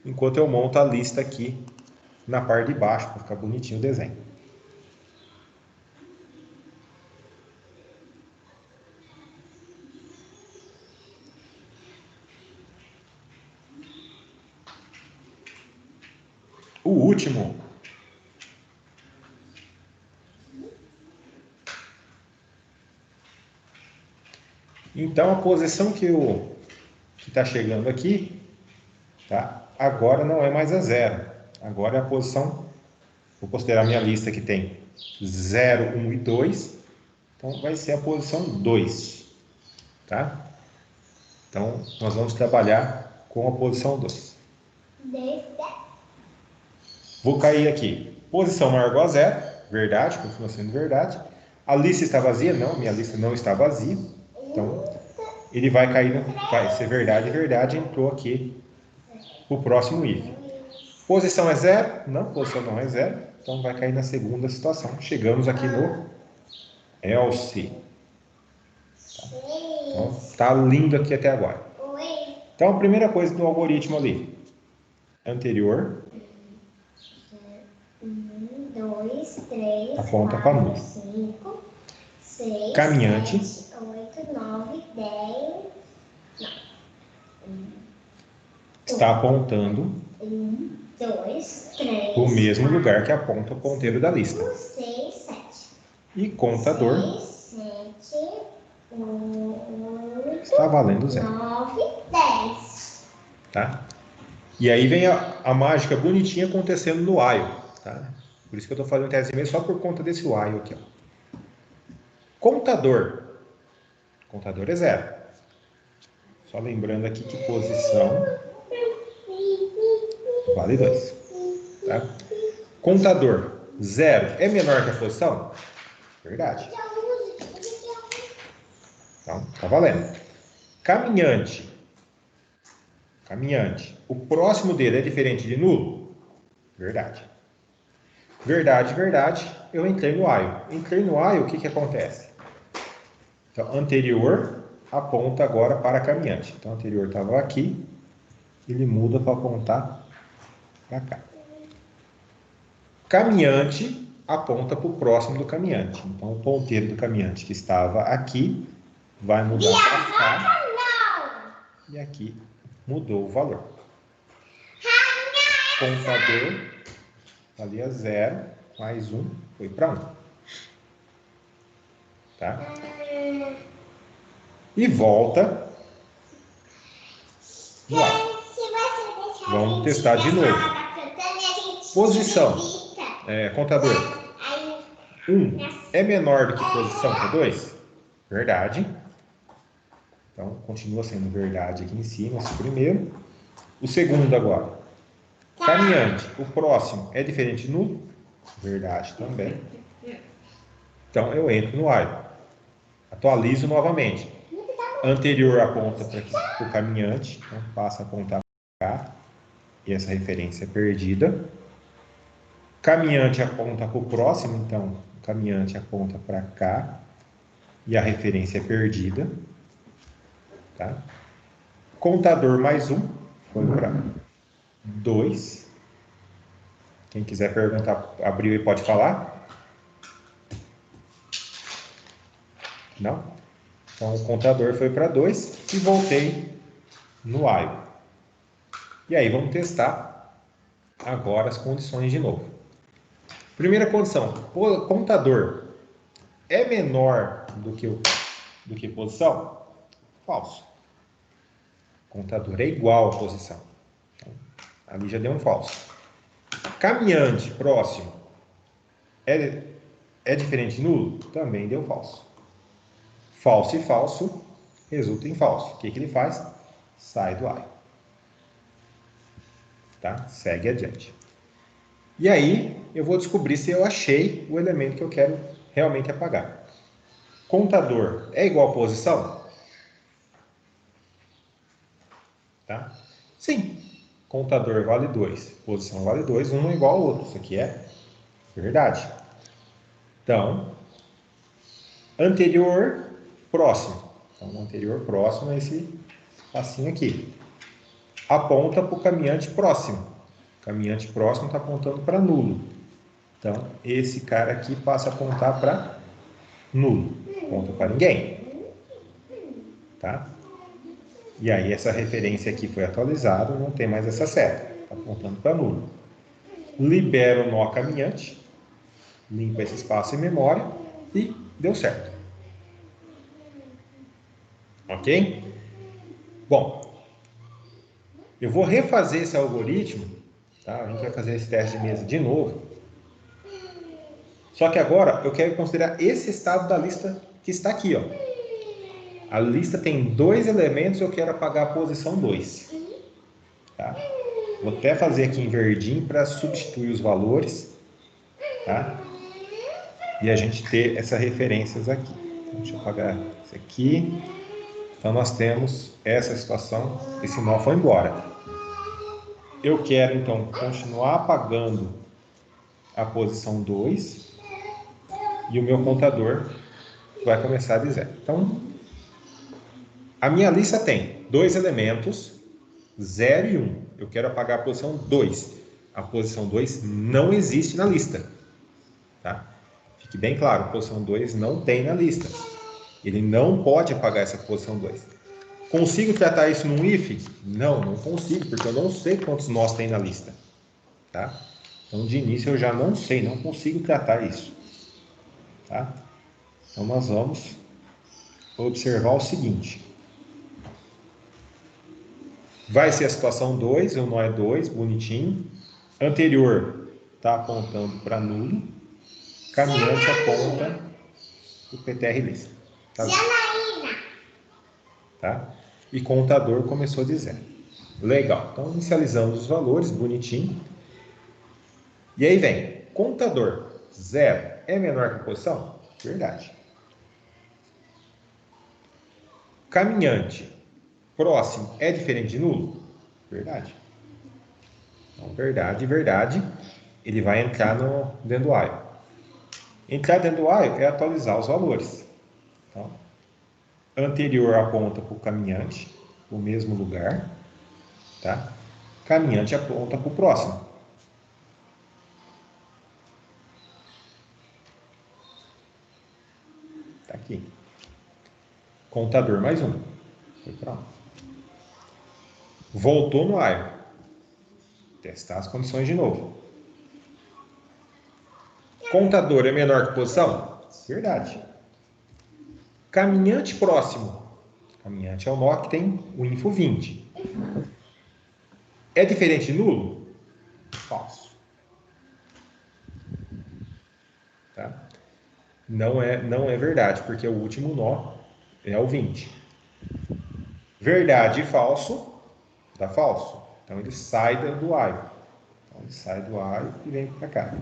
enquanto eu monto a lista aqui na parte de baixo, para ficar bonitinho o desenho. O último. Então, a posição que está chegando aqui, tá? Agora não é mais a 0. Agora é a posição, vou considerar minha lista que tem 0, 1 e 2. Então, vai ser a posição 2. Tá? Então, nós vamos trabalhar com a posição 2. Vou cair aqui. Posição maior ou igual a 0. Verdade, continua sendo verdade. A lista está vazia? Não, minha lista não está vazia. Então, ele vai cair, vai ser verdade, verdade, entrou aqui o próximo if. Posição é 0? Não, posição não é 0. Então, vai cair na segunda situação. Chegamos aqui no else. Então, tá lindo aqui até agora. Então, a primeira coisa do algoritmo ali. Anterior. 1, 2, 3, aponta para 4, número. 5, 6, Caminhante. 7, 8, 9, 10. Está apontando 1, 2, 3. o mesmo lugar que aponta o ponteiro da lista. 5, 6, 7. E contador 6, 7, 8. está valendo 0. 9, 10. Tá? E aí vem a mágica bonitinha acontecendo no while. Tá? Por isso que eu estou fazendo tese mesmo, só por conta desse while aqui. Ó. Contador. Contador é 0. Só lembrando aqui que posição vale 2. Tá? Contador 0 é menor que a posição? Verdade. Então, tá valendo. Caminhante. Caminhante. O próximo dele é diferente de nulo? Verdade. Verdade, verdade. Eu entrei no while. Entrei no while, o que acontece? Então, anterior aponta agora para caminhante. Então, anterior estava aqui. Ele muda para apontar para cá. Caminhante aponta para o próximo do caminhante. Então, o ponteiro do caminhante que estava aqui vai mudar para cá. E aqui mudou o valor. Contador valia 0, mais 1 foi para 1. Tá? E volta no ar. Vamos testar de novo. Posição. Contador. 1 é menor do que posição para 2? Verdade. Então, continua sendo verdade aqui em cima, esse primeiro. O segundo agora. Caminhante. O próximo é diferente de nulo? Verdade também. Então, eu entro no while. Atualizo novamente. Anterior aponta para o caminhante. Então, passa a apontar para cá. E essa referência é perdida. Caminhante aponta para o próximo. Então, o caminhante aponta para cá. E a referência é perdida. Tá? Contador mais 1. Foi para 2. Quem quiser perguntar, abriu e pode falar? Não? Então, o contador foi para 2 e voltei no while. E aí, vamos testar agora as condições de novo. Primeira condição, contador é menor do que posição? Falso. Contador é igual a posição. Então, ali já deu um falso. Caminhante próximo é diferente de nulo? Também deu falso. Falso e falso resulta em falso. O que ele faz? Sai do while. Tá? Segue adiante. E aí, eu vou descobrir se eu achei o elemento que eu quero realmente apagar. Contador é igual a posição? Tá? Sim. Contador vale 2. Posição vale 2. Um é igual ao outro. Isso aqui é verdade. Então, anterior, próximo. Então, anterior, próximo é esse passinho aqui. Aponta para o caminhante próximo. O caminhante próximo está apontando para nulo. Então, esse cara aqui passa a apontar para nulo. Aponta para ninguém. Tá? E aí, essa referência aqui foi atualizada, não tem mais essa seta. Está apontando para nulo. Libera o nó caminhante. Limpa esse espaço em memória. E deu certo. Ok? Bom, eu vou refazer esse algoritmo. Tá? A gente vai fazer esse teste de mesa de novo. Só que agora eu quero considerar esse estado da lista que está aqui. Ó. A lista tem 2 elementos, eu quero apagar a posição 2. Tá? Vou até fazer aqui em verdinho para substituir os valores. Tá? E a gente ter essas referências aqui. Então, deixa eu apagar isso aqui. Então nós temos essa situação, esse nó foi embora. Eu quero então continuar apagando a posição 2 e o meu contador vai começar de 0. Então, a minha lista tem 2 elementos, 0 e 1. Eu quero apagar a posição 2. A posição 2 não existe na lista. Tá? Fique bem claro, a posição 2 não tem na lista. Ele não pode apagar essa posição 2. Consigo tratar isso num if? Não, não consigo, porque eu não sei quantos nós tem na lista. Tá? Então, de início, eu já não sei, não consigo tratar isso. Tá? Então, nós vamos observar o seguinte. Vai ser a situação 2, o nó é 2, bonitinho. Anterior está apontando para nulo. Caminhante aponta o PTR lista. Tá? Tá? E contador começou de 0. Legal. Então, inicializamos os valores, bonitinho. E aí vem, contador 0 é menor que a posição? Verdade. Caminhante próximo é diferente de nulo? Verdade. Então, verdade, verdade. Ele vai entrar dentro do while. Entrar dentro do while é atualizar os valores. Então, anterior aponta para o caminhante, o mesmo lugar. Tá? Caminhante aponta para o próximo. Tá aqui. Contador mais 1. Foi para 1. Voltou no while. Testar as condições de novo. Contador é menor que posição? Verdade. Caminhante próximo. Caminhante é o nó que tem o info 20. É diferente de nulo? Falso. Tá? Não é verdade, porque o último nó é o 20. Verdade e falso dá falso. Então ele sai do while. Então ele sai do while e vem para cá.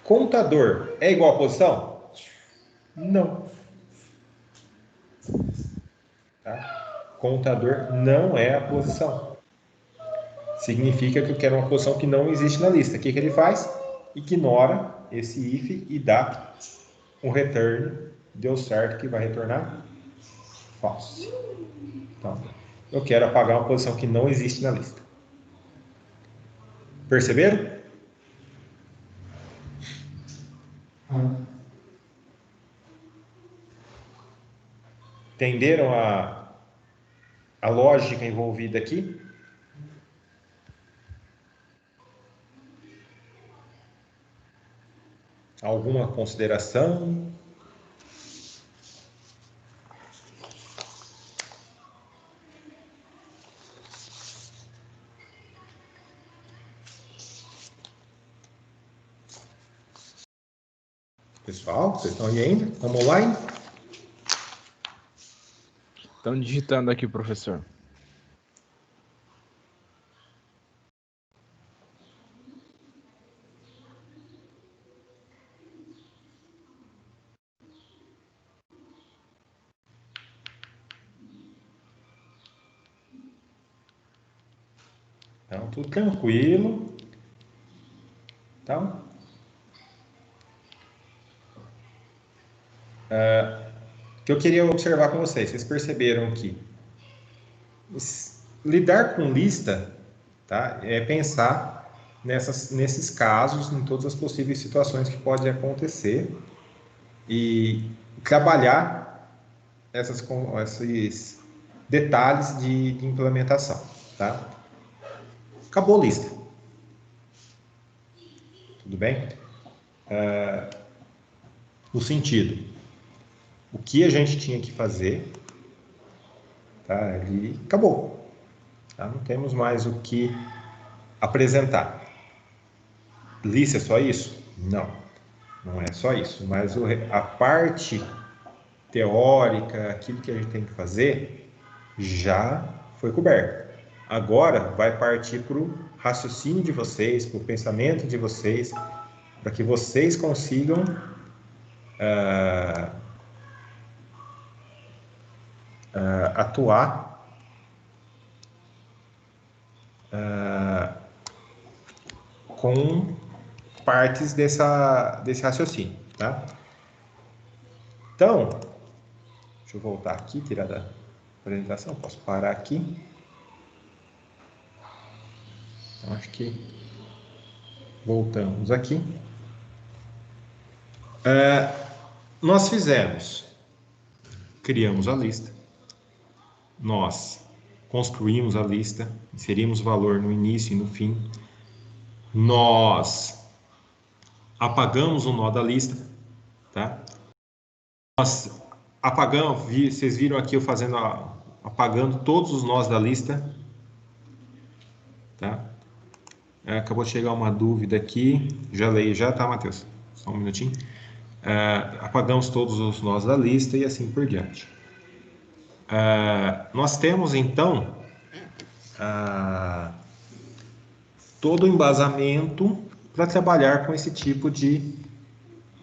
Contador é igual a posição? Não. Tá? Contador não é a posição. Significa que eu quero uma posição que não existe na lista. O que ele faz? Ignora esse if e dá um return. Deu certo, que vai retornar falso. Então, eu quero apagar uma posição que não existe na lista. Perceberam? Entenderam a lógica envolvida aqui? Alguma consideração? Pessoal, vocês estão aí ainda? Estamos online? Estão digitando aqui, professor. Então, tudo tranquilo. Então, o que eu queria observar com vocês perceberam que lidar com lista, tá, é pensar nesses casos, em todas as possíveis situações que podem acontecer e trabalhar esses detalhes de implementação. Tá? Acabou a lista. Tudo bem? No sentido, o que a gente tinha que fazer, tá? Ali acabou. Tá? Não temos mais o que apresentar. Lista é só isso? Não, não é só isso. Mas a parte teórica, aquilo que a gente tem que fazer, já foi coberto. Agora vai partir para o raciocínio de vocês, para o pensamento de vocês, para que vocês consigam atuar com partes desse raciocínio, tá? Então, deixa eu voltar aqui, tirar da apresentação, posso parar aqui. Então, acho que voltamos aqui. Nós criamos a lista, nós construímos a lista, inserimos valor no início e no fim, nós apagamos o nó da lista, tá? Nós apagamos, vocês viram aqui eu apagando todos os nós da lista, tá? Acabou de chegar uma dúvida aqui, já leio já, tá, Matheus? Só um minutinho. Apagamos todos os nós da lista e assim por diante. Nós temos então todo o embasamento para trabalhar com esse tipo de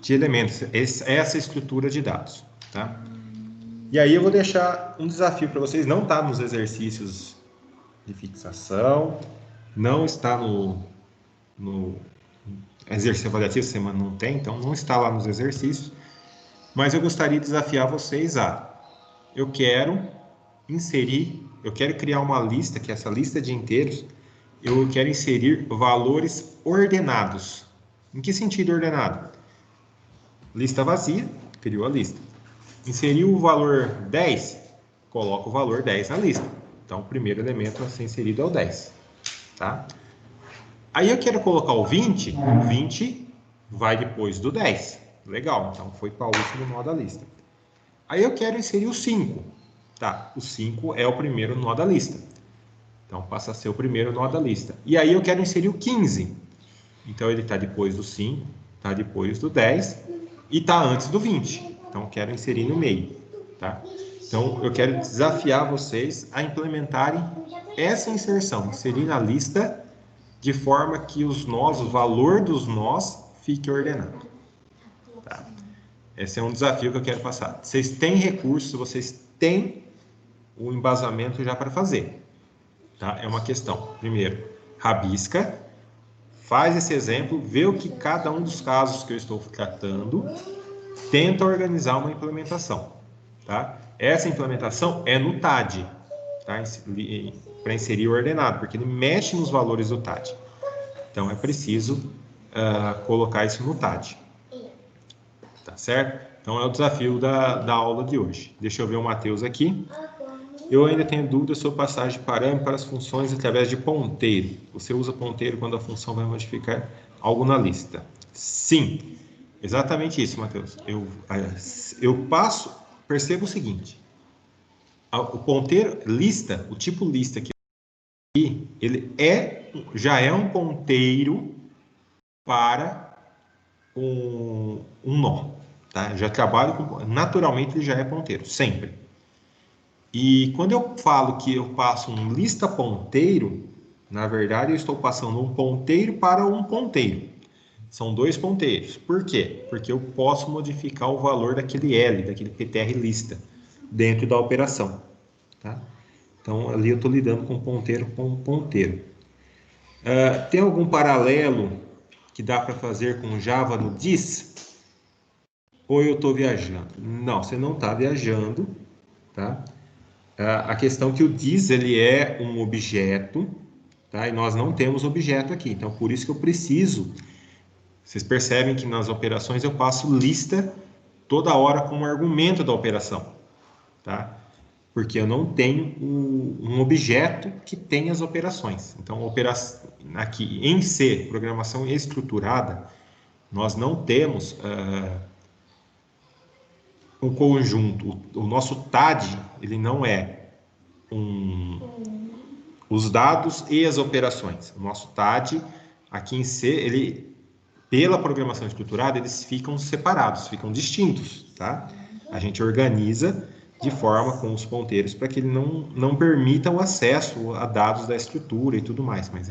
elementos, essa estrutura de dados, tá? E aí eu vou deixar um desafio para vocês, não está nos exercícios de fixação, não está no exercício avaliativo, semana não tem, então não está lá nos exercícios, mas eu gostaria de desafiar vocês eu quero criar uma lista, que é essa lista de inteiros, eu quero inserir valores ordenados. Em que sentido ordenado? Lista vazia, criou a lista. Inseriu o valor 10, coloca o valor 10 na lista. Então, o primeiro elemento a ser inserido é o 10. Tá? Aí eu quero colocar o 20 vai depois do 10. Legal, então foi para o último nó da lista. Aí eu quero inserir o 5. Tá, o 5 é o primeiro nó da lista. Então passa a ser o primeiro nó da lista. E aí eu quero inserir o 15. Então ele está depois do 5, está depois do 10 e está antes do 20. Então eu quero inserir no meio. Tá? Então eu quero desafiar vocês a implementarem essa inserção, inserir na lista de forma que os nós, o valor dos nós, fique ordenado. Tá? Esse é um desafio que eu quero passar. Vocês têm recursos, vocês têm o embasamento já para fazer. Tá? É uma questão. Primeiro, rabisca, faz esse exemplo, vê o que cada um dos casos que eu estou tratando, tenta organizar uma implementação. Tá? Essa implementação é no TAD, tá? Para inserir o ordenado, porque ele mexe nos valores do TAD. Então, é preciso colocar isso no TAD. Tá certo? Então, é o desafio da aula de hoje. Deixa eu ver o Matheus aqui. Eu ainda tenho dúvidas sobre passagem de parâmetro para as funções através de ponteiro. Você usa ponteiro quando a função vai modificar algo na lista. Sim, exatamente isso, Matheus. Eu passo, perceba o seguinte. O ponteiro, lista, o tipo lista aqui, ele já é um ponteiro para um nó. Tá? Já trabalho com, naturalmente ele já é ponteiro, sempre. E quando eu falo que eu passo um lista ponteiro, na verdade eu estou passando um ponteiro para um ponteiro. São dois ponteiros. Por quê? Porque eu posso modificar o valor daquele L, daquele PTR lista, dentro da operação. Tá? Então ali eu estou lidando com ponteiro com ponteiro. Tem algum paralelo que dá para fazer com Java no dis? Ou eu estou viajando? Não, você não está viajando. Tá? A questão é que o dis ele é um objeto, tá? E nós não temos objeto aqui, então por isso que eu preciso. Vocês percebem que nas operações eu passo lista toda hora como argumento da operação, tá? Porque eu não tenho um objeto que tenha as operações. Então, aqui em C, programação estruturada, nós não temos um conjunto. O nosso TAD, ele não é os dados e as operações. O nosso TAD, aqui em C, pela programação estruturada, eles ficam separados, ficam distintos, tá? A gente organiza de forma com os ponteiros para que ele não permita o acesso a dados da estrutura e tudo mais, mas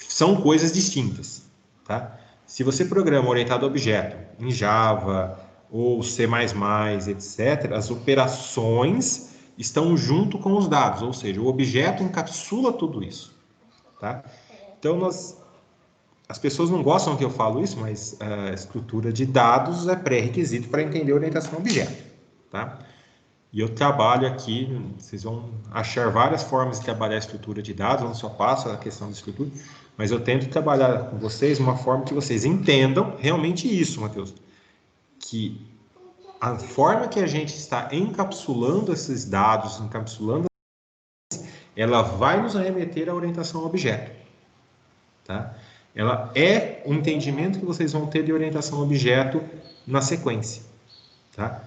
são coisas distintas, tá? Se você programa orientado a objeto em Java ou C++, etc., as operações estão junto com os dados, ou seja, o objeto encapsula tudo isso, tá? Então, as pessoas não gostam que eu falo isso, mas a estrutura de dados é pré-requisito para entender a orientação a objeto, tá? E eu trabalho aqui, vocês vão achar várias formas de trabalhar a estrutura de dados, eu não só passo a questão da estrutura, mas eu tento trabalhar com vocês uma forma que vocês entendam realmente isso, Matheus, que a forma que a gente está encapsulando esses dados, ela vai nos remeter à orientação ao objeto, tá? Ela é o entendimento que vocês vão ter de orientação ao objeto na sequência, tá?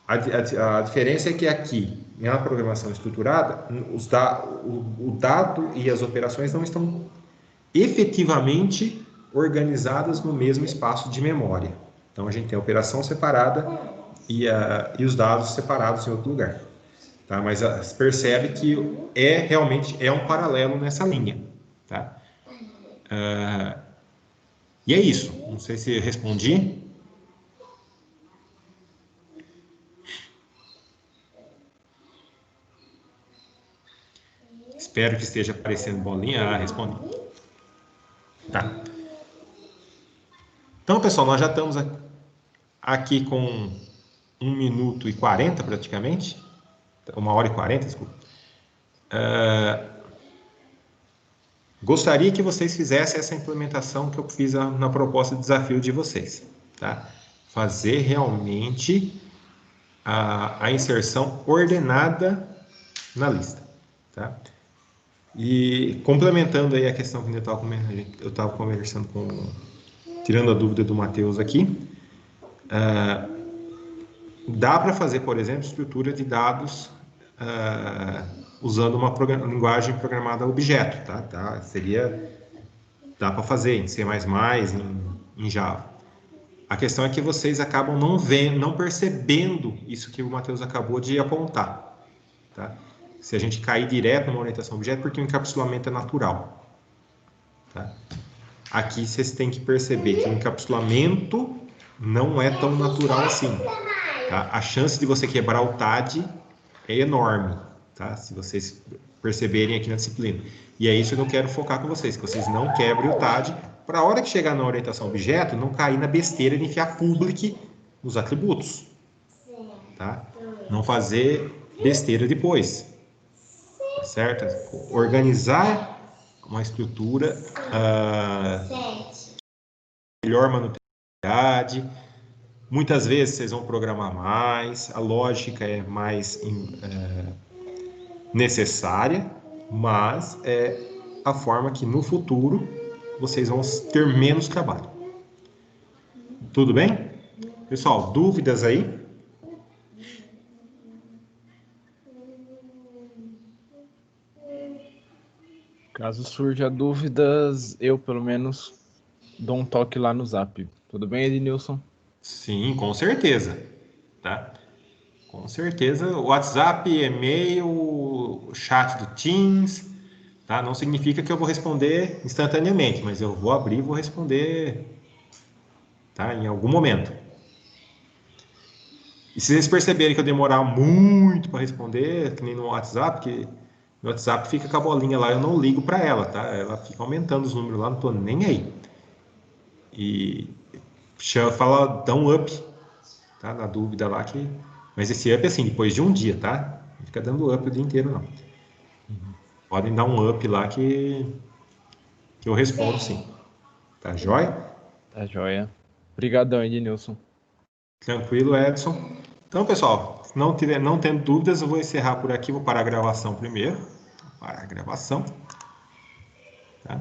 A diferença é que aqui, na programação estruturada, o dado e as operações não estão efetivamente organizadas no mesmo espaço de memória. Então, a gente tem a operação separada e os dados separados em outro lugar. Tá? Mas percebe que realmente é um paralelo nessa linha. Tá? E é isso. Não sei se respondi. Espero que esteja aparecendo bolinha. Respondi. Tá. Então, pessoal, nós já estamos aqui com 1 minuto e 40 praticamente. 1h40, desculpa. Gostaria que vocês fizessem essa implementação que eu fiz na proposta de desafio de vocês. Tá? fazer realmente a inserção ordenada na lista, tá? E complementando aí a questão que eu estava conversando tirando a dúvida do Matheus aqui, dá para fazer, por exemplo, estrutura de dados usando uma linguagem programada objeto, tá? Dá para fazer em C++, em Java. A questão é que vocês acabam não percebendo isso que o Matheus acabou de apontar, tá? Se a gente cair direto numa orientação objeto, porque o encapsulamento é natural, tá? Aqui vocês têm que perceber que o encapsulamento não é tão natural assim, tá? A chance de você quebrar o TAD é enorme, tá? Se vocês perceberem aqui na disciplina. E é isso que eu quero focar com vocês, que vocês não quebrem o TAD, para a hora que chegar na orientação objeto, não cair na besteira de enfiar public nos atributos, tá? Não fazer besteira depois, tá certo? Organizar uma estrutura melhor manutenção. Muitas vezes vocês vão programar mais, a lógica é mais necessária, mas é a forma que no futuro vocês vão ter menos trabalho. Tudo bem? Pessoal, dúvidas aí? Caso surja dúvidas, eu pelo menos dou um toque lá no Zap. Tudo bem, Ednilson? Sim, com certeza, tá? Com certeza, WhatsApp, e-mail, chat do Teams, tá? Não significa que eu vou responder instantaneamente, mas eu vou abrir e vou responder, tá? Em algum momento. E se vocês perceberem que eu demorar muito para responder, que nem no WhatsApp, que no WhatsApp fica com a bolinha lá, eu não ligo para ela, tá? Ela fica aumentando os números lá, não tô nem aí. E fala, dá um up, tá? Na dúvida lá que... Mas esse up é assim, depois de um dia, tá? Não fica dando up o dia inteiro, não. Podem dar um up lá que eu respondo sim. Tá joia? Tá joia. Obrigadão, Ednilson. Tranquilo, Edson. Então, pessoal, não tendo dúvidas, eu vou encerrar por aqui. Vou parar a gravação primeiro. Vou parar a gravação. Tá?